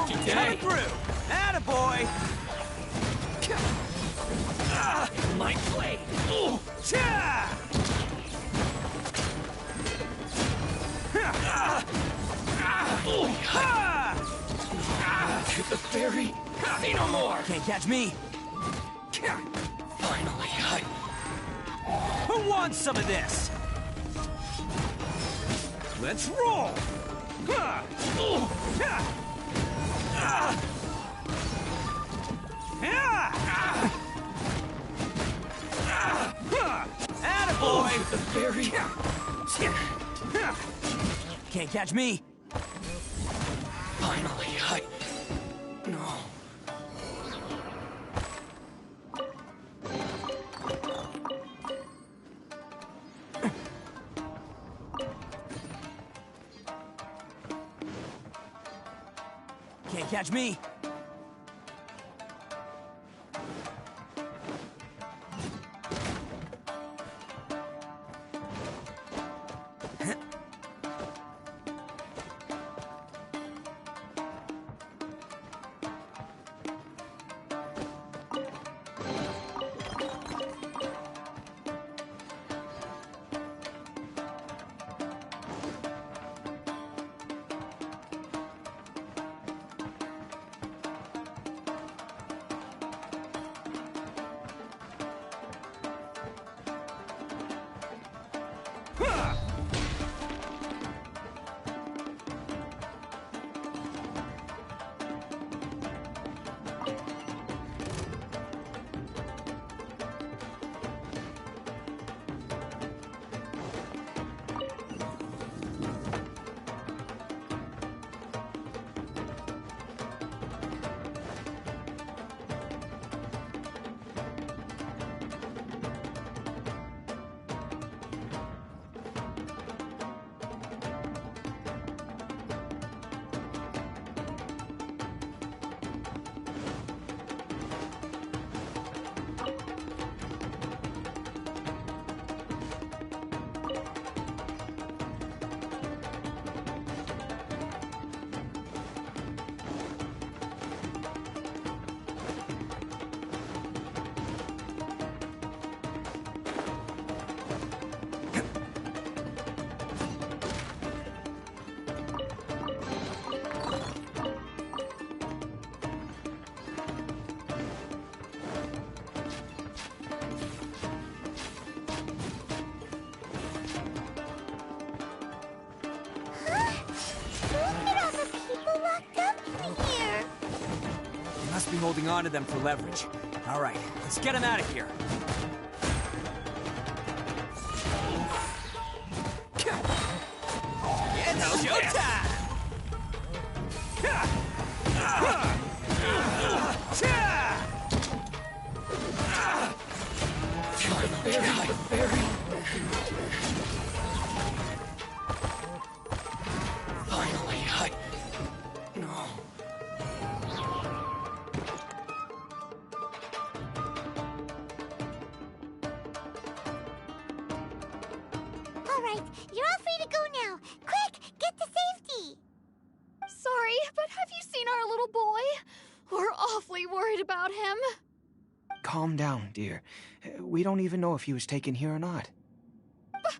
Coming through! Attaboy! My blade! To the ferry. Say no more. Can't catch me. Finally, Who wants some of this? Let's roll! Attaboy! To the ferry. Can't catch me. Finally, No. Can't catch me. Must be holding on to them for leverage. All right, let's get them out of here. It's showtime! Finally, No. All right, you're all free to go now. Quick, get to safety. Sorry, but have you seen our little boy? We're awfully worried about him. Calm down, dear. We don't even know if he was taken here or not. But...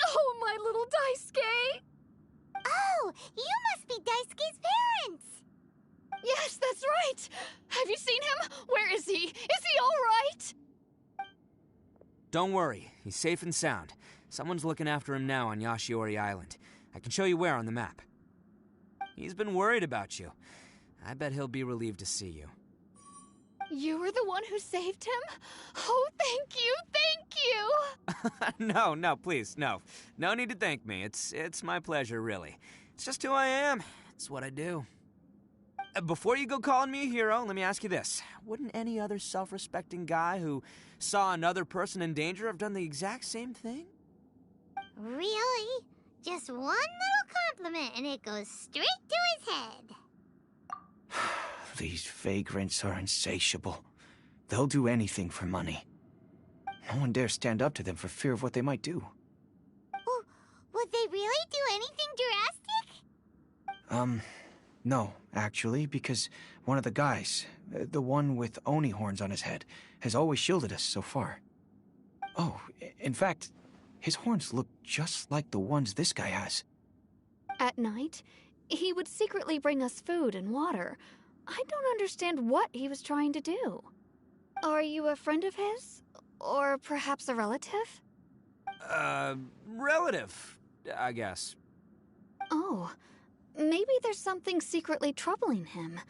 Oh, my little Daisuke! Oh, you must be Daisuke's parents! Yes, that's right! Have you seen him? Where is he? Is he all right? Don't worry, he's safe and sound. Someone's looking after him now on Yashiori Island. I can show you where on the map. He's been worried about you. I bet he'll be relieved to see you. You were the one who saved him? Oh, thank you, thank you! No, please, no. No need to thank me. It's my pleasure, really. It's just who I am. It's what I do. Before you go calling me a hero, let me ask you this. Wouldn't any other self-respecting guy who saw another person in danger have done the exact same thing? Really? Just one little compliment and it goes straight to his head. These vagrants are insatiable. They'll do anything for money. No one dares stand up to them for fear of what they might do. Would they really do anything drastic? No, actually, because one of the guys, the one with Oni horns on his head, has always shielded us so far. Oh, in fact, his horns look just like the ones this guy has. At night, he would secretly bring us food and water. I don't understand what he was trying to do. Are you a friend of his? Or perhaps a relative? Relative, I guess. Oh, maybe there's something secretly troubling him.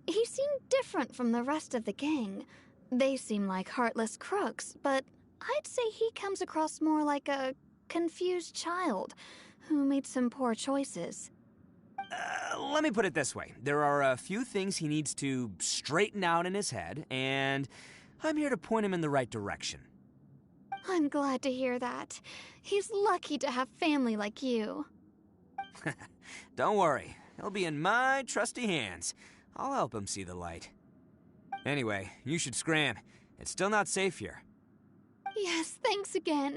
He seemed different from the rest of the gang. They seem like heartless crooks, but I'd say he comes across more like a confused child who made some poor choices. Let me put it this way. There are a few things he needs to straighten out in his head, and I'm here to point him in the right direction. I'm glad to hear that. He's lucky to have family like you. Don't worry. He'll be in my trusty hands. I'll help him see the light. Anyway, you should scram. It's still not safe here. Yes, thanks again.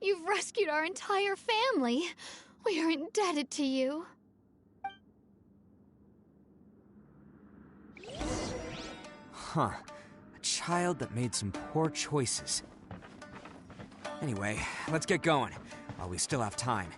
You've rescued our entire family. We are indebted to you. Huh. A child that made some poor choices. Anyway, let's get going, while we still have time.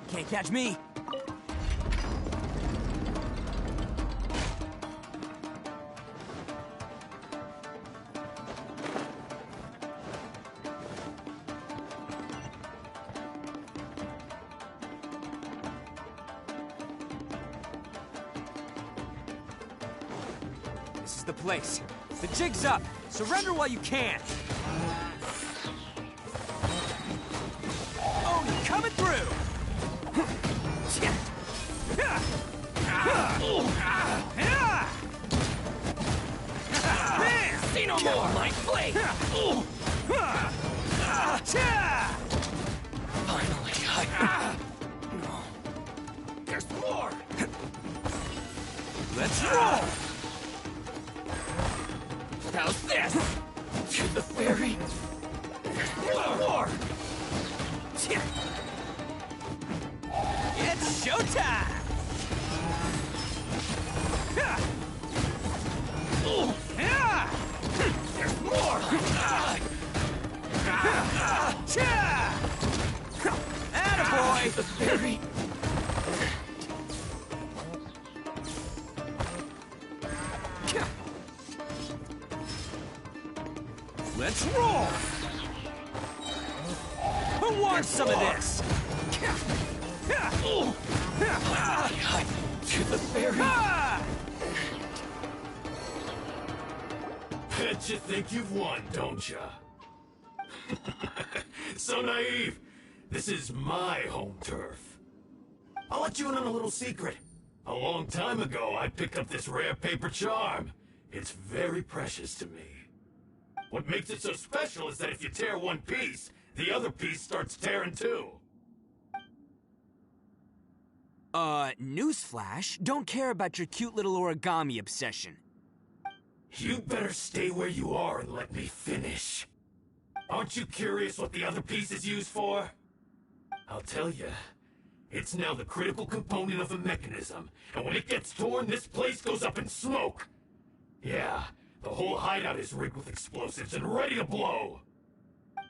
Can't catch me! This is the place. The jig's up! Surrender while you can! Oh, you're coming through! See no more! My blade! Finally, No. There's more! Let's roll! How's this? To the ferry? More! It's showtime! There's more! Attaboy! The ferry! Let's roll! Who wants some of this? To the ferry! Bet you think you've won, don't ya? So naive. This is my home turf. I'll let you in on a little secret. A long time ago, I picked up this rare paper charm. It's very precious to me. What makes it so special is that if you tear one piece, the other piece starts tearing too. Newsflash, don't care about your cute little origami obsession. You better stay where you are and let me finish. Aren't you curious what the other piece is used for? I'll tell you. It's now the critical component of the mechanism, and when it gets torn, this place goes up in smoke. Yeah, the whole hideout is rigged with explosives and ready to blow.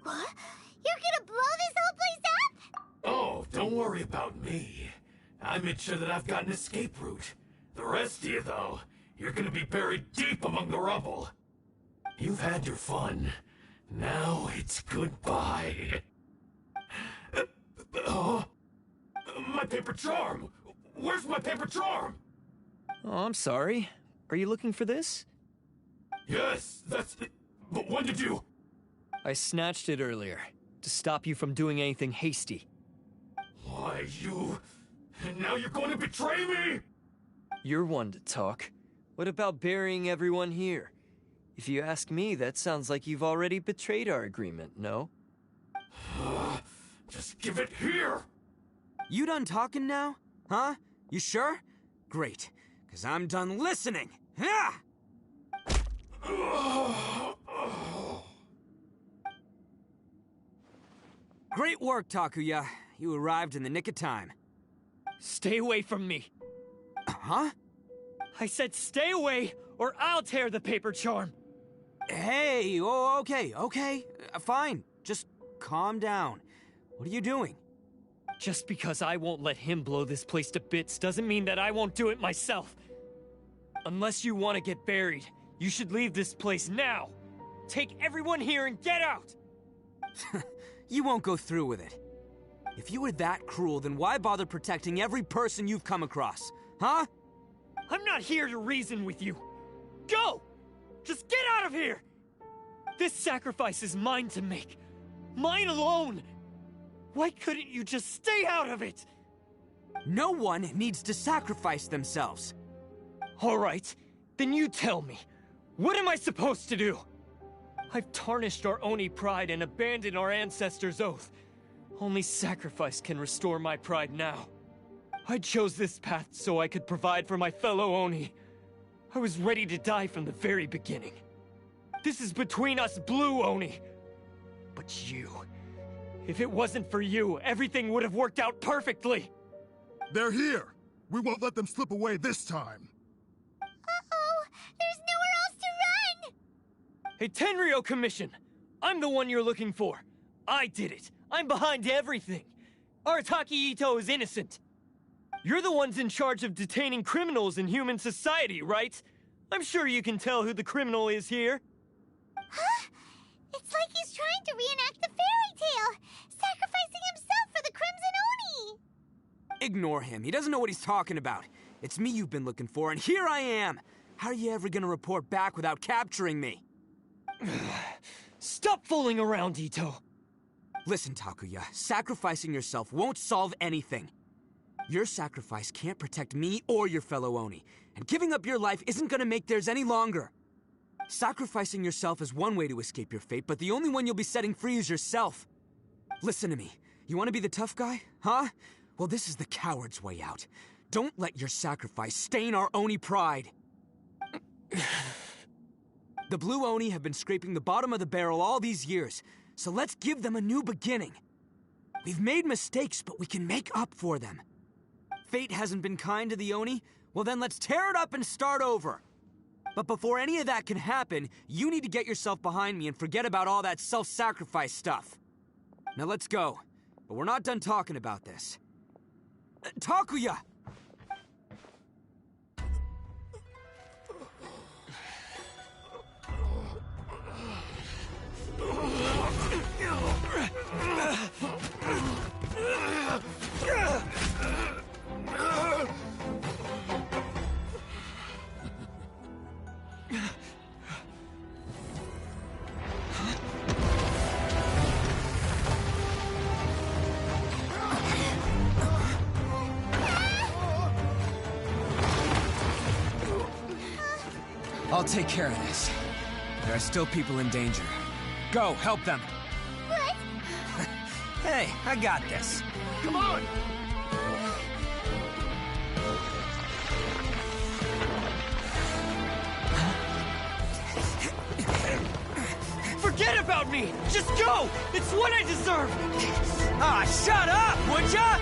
What? You're gonna blow this whole place up? Oh, don't worry about me. I made sure that I've got an escape route. The rest of you, though, you're gonna be buried deep among the rubble. You've had your fun. Now it's goodbye. My paper charm! Where's my paper charm? Oh, I'm sorry. Are you looking for this? Yes, that's... But when did you... I snatched it earlier, to stop you from doing anything hasty. Why, you... And now you're going to betray me?! You're one to talk. What about burying everyone here? If you ask me, that sounds like you've already betrayed our agreement, no? Just give it here! You done talking now? Huh? You sure? Great, because I'm done listening! Ah! Great work, Takuya. You arrived in the nick of time. Stay away from me! Huh? I said stay away, or I'll tear the paper charm! Hey, oh, okay. Fine. Just calm down. What are you doing? Just because I won't let him blow this place to bits doesn't mean that I won't do it myself. Unless you want to get buried, you should leave this place now. Take everyone here and get out! You won't go through with it. If you were that cruel, then why bother protecting every person you've come across? Huh? I'm not here to reason with you. Go! Just get out of here! This sacrifice is mine to make. Mine alone! Why couldn't you just stay out of it? No one needs to sacrifice themselves. All right, then you tell me. What am I supposed to do? I've tarnished our Oni pride and abandoned our ancestors' oath. Only sacrifice can restore my pride now. I chose this path so I could provide for my fellow Oni. I was ready to die from the very beginning. This is between us Blue Oni. But you... If it wasn't for you, everything would have worked out perfectly! They're here! We won't let them slip away this time! Uh-oh! There's nowhere else to run! Hey, Tenryo Commission! I'm the one you're looking for. I did it. I'm behind everything. Arataki Itto is innocent. You're the ones in charge of detaining criminals in human society, right? I'm sure you can tell who the criminal is here. Huh? It's like he's trying to reenact the fairy tale, sacrificing himself for the Crimson Oni! Ignore him. He doesn't know what he's talking about. It's me you've been looking for, and here I am! How are you ever gonna report back without capturing me? Stop fooling around, Itto! Listen, Takuya, sacrificing yourself won't solve anything. Your sacrifice can't protect me or your fellow Oni, and giving up your life isn't gonna make theirs any longer. Sacrificing yourself is one way to escape your fate, but the only one you'll be setting free is yourself. Listen to me. You want to be the tough guy? Huh? Well, this is the coward's way out. Don't let your sacrifice stain our Oni pride. The Blue Oni have been scraping the bottom of the barrel all these years, so let's give them a new beginning. We've made mistakes, but we can make up for them. Fate hasn't been kind to the Oni? Well then let's tear it up and start over. But before any of that can happen, you need to get yourself behind me and forget about all that self-sacrifice stuff. Now let's go. But we're not done talking about this. Takuya! I'll take care of this. There are still people in danger. Go, help them! What? Hey, I got this. Come on! Forget about me! Just go! It's what I deserve! Ah, shut up, would ya?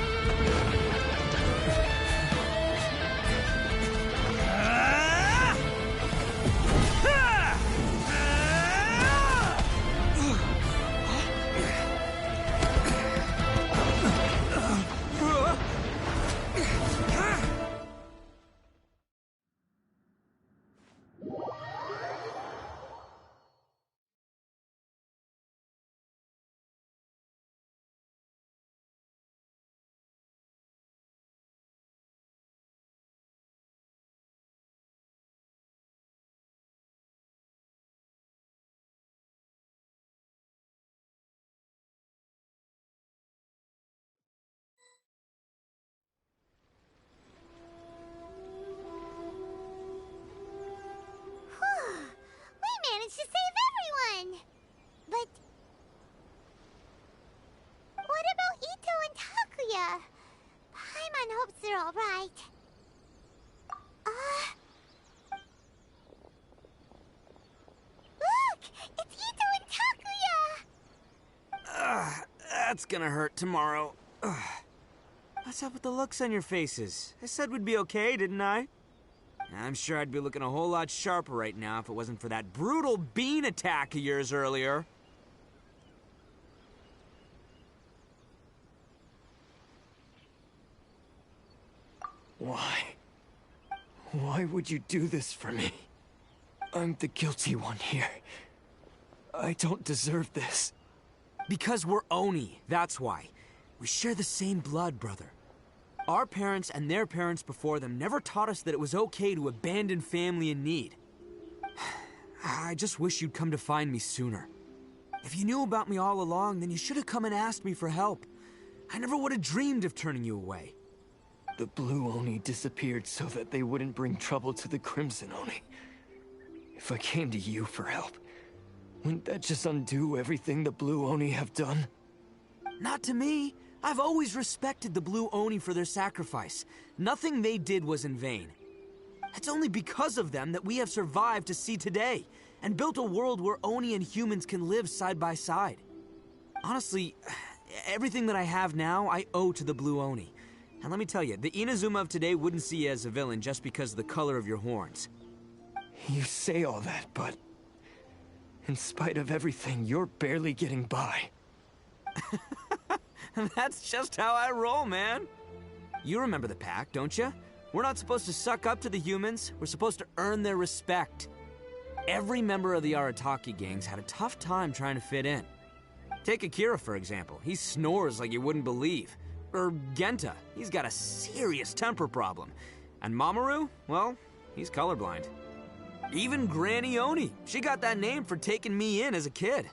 hopes they're all right. Look! It's Itto and Takuya! That's gonna hurt tomorrow. What's up with the looks on your faces? I said we'd be okay, didn't I? I'm sure I'd be looking a whole lot sharper right now if it wasn't for that brutal bean attack of yours earlier. Why? Why would you do this for me? I'm the guilty one here. I don't deserve this. Because we're Oni, that's why. We share the same blood, brother. Our parents and their parents before them never taught us that it was okay to abandon family in need. I just wish you'd come to find me sooner. If you knew about me all along, then you should have come and asked me for help. I never would have dreamed of turning you away. The Blue Oni disappeared so that they wouldn't bring trouble to the Crimson Oni. If I came to you for help, wouldn't that just undo everything the Blue Oni have done? Not to me. I've always respected the Blue Oni for their sacrifice. Nothing they did was in vain. It's only because of them that we have survived to see today, and built a world where Oni and humans can live side by side. Honestly, everything that I have now, I owe to the Blue Oni. And let me tell you, the Inazuma of today wouldn't see you as a villain just because of the color of your horns. You say all that, but in spite of everything, you're barely getting by. That's just how I roll, man. You remember the pact, don't you? We're not supposed to suck up to the humans. We're supposed to earn their respect. Every member of the Arataki gangs had a tough time trying to fit in. Take Akira, for example. He snores like you wouldn't believe. Or Genta. He's got a serious temper problem. And Mamoru, well, he's colorblind. Even Granny Oni. She got that name for taking me in as a kid.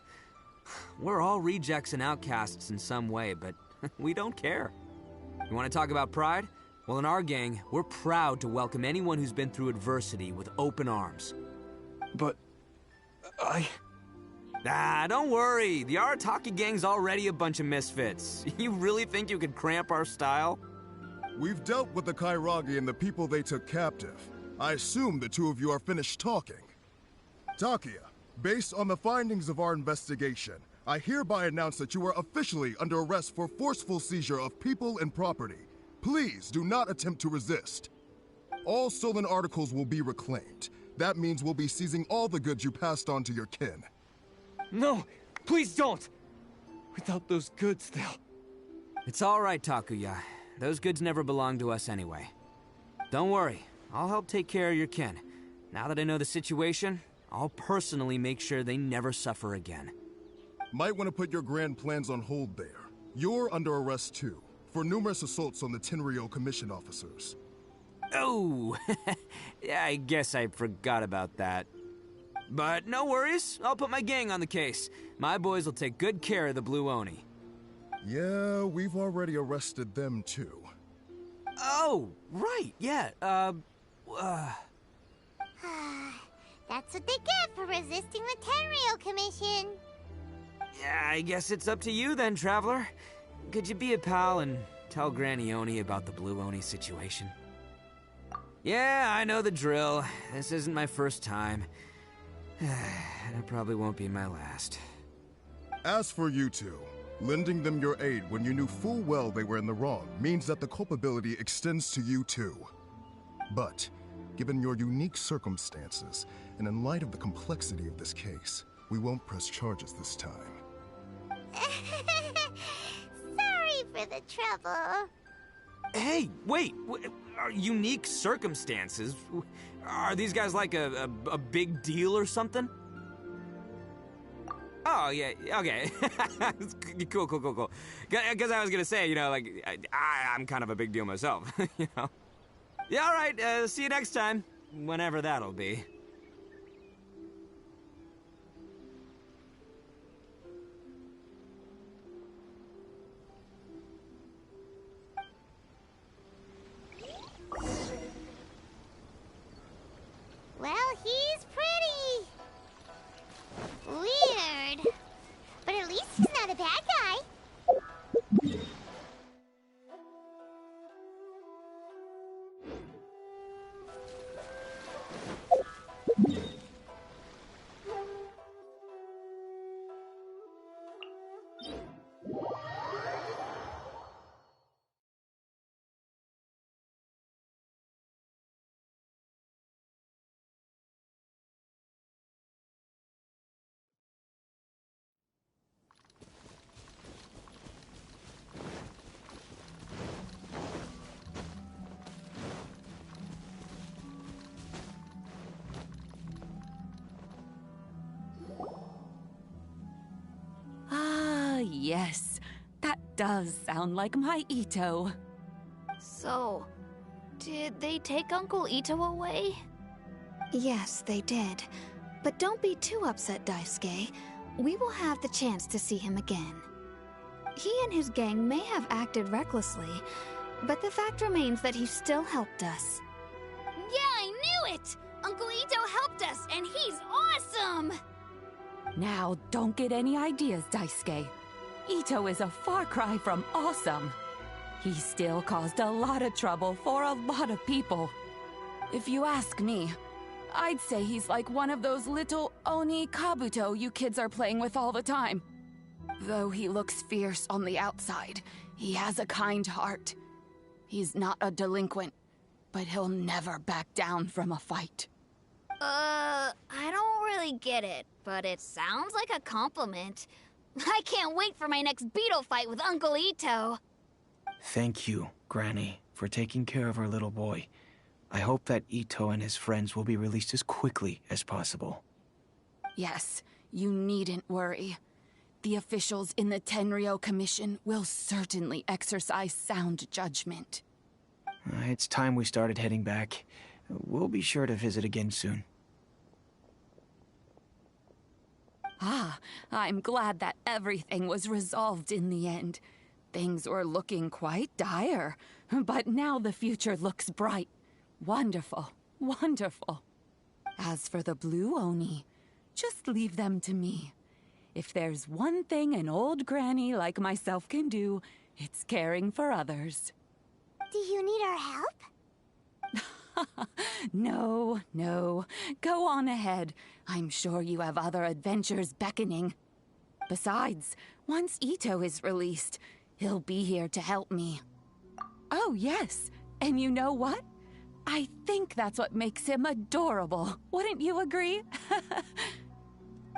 We're all rejects and outcasts in some way, but we don't care. You want to talk about pride? Well, in our gang, we're proud to welcome anyone who's been through adversity with open arms. But don't worry. The Arataki gang's already a bunch of misfits. You really think you could cramp our style? We've dealt with the Kairagi and the people they took captive. I assume the two of you are finished talking. Takuya, based on the findings of our investigation, I hereby announce that you are officially under arrest for forceful seizure of people and property. Please do not attempt to resist. All stolen articles will be reclaimed. That means we'll be seizing all the goods you passed on to your kin. No, please don't! Without those goods, they'll... It's all right, Takuya. Those goods never belonged to us anyway. Don't worry. I'll help take care of your kin. Now that I know the situation, I'll personally make sure they never suffer again. Might want to put your grand plans on hold there. You're under arrest too, for numerous assaults on the Tenryou Commission officers. Oh, yeah, I guess I forgot about that. But no worries, I'll put my gang on the case. My boys will take good care of the Blue Oni. Yeah, we've already arrested them too. Oh, right, yeah, That's what they get for resisting the Tenryou Commission. Yeah, I guess it's up to you then, Traveler. Could you be a pal and tell Granny Oni about the Blue Oni situation? Yeah, I know the drill. This isn't my first time. It probably won't be my last. As for you two, lending them your aid when you knew full well they were in the wrong means that the culpability extends to you too. But, given your unique circumstances, and in light of the complexity of this case, we won't press charges this time. Sorry for the trouble. Hey, wait! Unique circumstances? Are these guys like a big deal or something? Oh, yeah, okay. Cool. Because I was gonna say, you know, like, I'm kind of a big deal myself, you know? Yeah, all right, see you next time. Whenever that'll be. Well, he's pretty. Weird. But at least he's not a bad guy. yes. That does sound like my Itto. So, did they take Uncle Itto away? Yes, they did. But don't be too upset, Daisuke. We will have the chance to see him again. He and his gang may have acted recklessly, but the fact remains that he still helped us. Yeah, I knew it! Uncle Itto helped us, and he's awesome! Now, don't get any ideas, Daisuke. Itto is a far cry from awesome. He still caused a lot of trouble for a lot of people. If you ask me, I'd say he's like one of those little Oni Kabuto you kids are playing with all the time. Though he looks fierce on the outside, he has a kind heart. He's not a delinquent, but he'll never back down from a fight. I don't really get it, but it sounds like a compliment. I can't wait for my next beetle fight with Uncle Itto. Thank you, Granny, for taking care of our little boy. I hope that Itto and his friends will be released as quickly as possible. Yes, you needn't worry. The officials in the Tenryou Commission will certainly exercise sound judgment. It's time we started heading back. We'll be sure to visit again soon. Ah, I'm glad that everything was resolved in the end. Things were looking quite dire, but now the future looks bright. Wonderful, wonderful. As for the Blue Oni, just leave them to me. If there's one thing an old granny like myself can do, it's caring for others. Do you need our help? No, no. Go on ahead. I'm sure you have other adventures beckoning. Besides, once Itto is released, he'll be here to help me. Oh, yes. And you know what? I think that's what makes him adorable. Wouldn't you agree?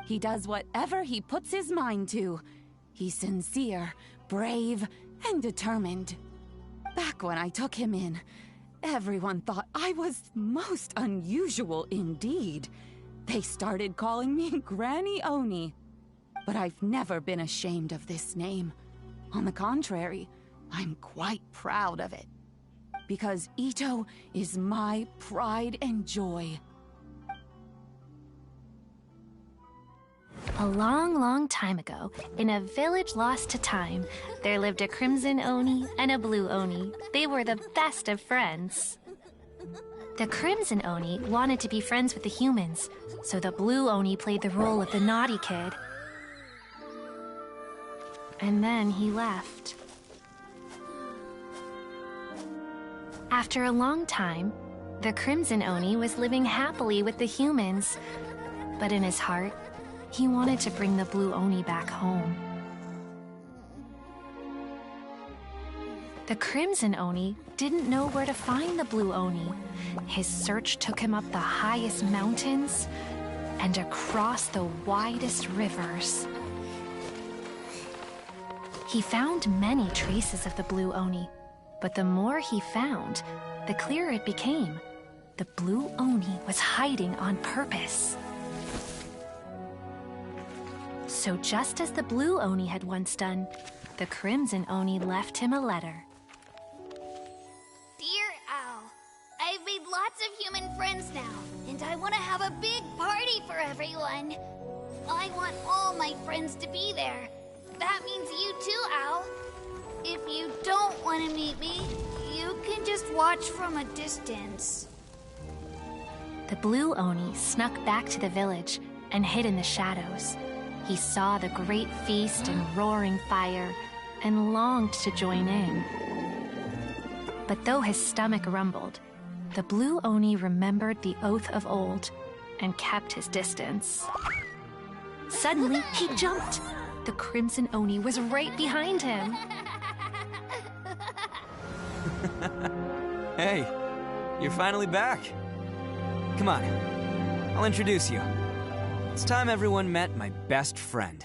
He does whatever he puts his mind to. He's sincere, brave, and determined. Back when I took him in, everyone thought I was most unusual indeed. They started calling me Granny Oni. But I've never been ashamed of this name. On the contrary, I'm quite proud of it. Because Itto is my pride and joy. A long, long time ago, in a village lost to time, there lived a Crimson Oni and a Blue Oni. They were the best of friends. The Crimson Oni wanted to be friends with the humans, so the Blue Oni played the role of the naughty kid. And then he left. After a long time, the Crimson Oni was living happily with the humans, but in his heart, he wanted to bring the Blue Oni back home. The Crimson Oni didn't know where to find the Blue Oni. His search took him up the highest mountains and across the widest rivers. He found many traces of the Blue Oni, but the more he found, the clearer it became. The Blue Oni was hiding on purpose. So just as the Blue Oni had once done, the Crimson Oni left him a letter. Dear Owl, I've made lots of human friends now, and I want to have a big party for everyone. I want all my friends to be there. That means you too, Owl. If you don't want to meet me, you can just watch from a distance. The Blue Oni snuck back to the village and hid in the shadows. He saw the great feast and roaring fire and longed to join in. But though his stomach rumbled, the Blue Oni remembered the oath of old and kept his distance. Suddenly, he jumped. The Crimson Oni was right behind him. Hey, you're finally back. Come on, I'll introduce you. It's time everyone met my best friend.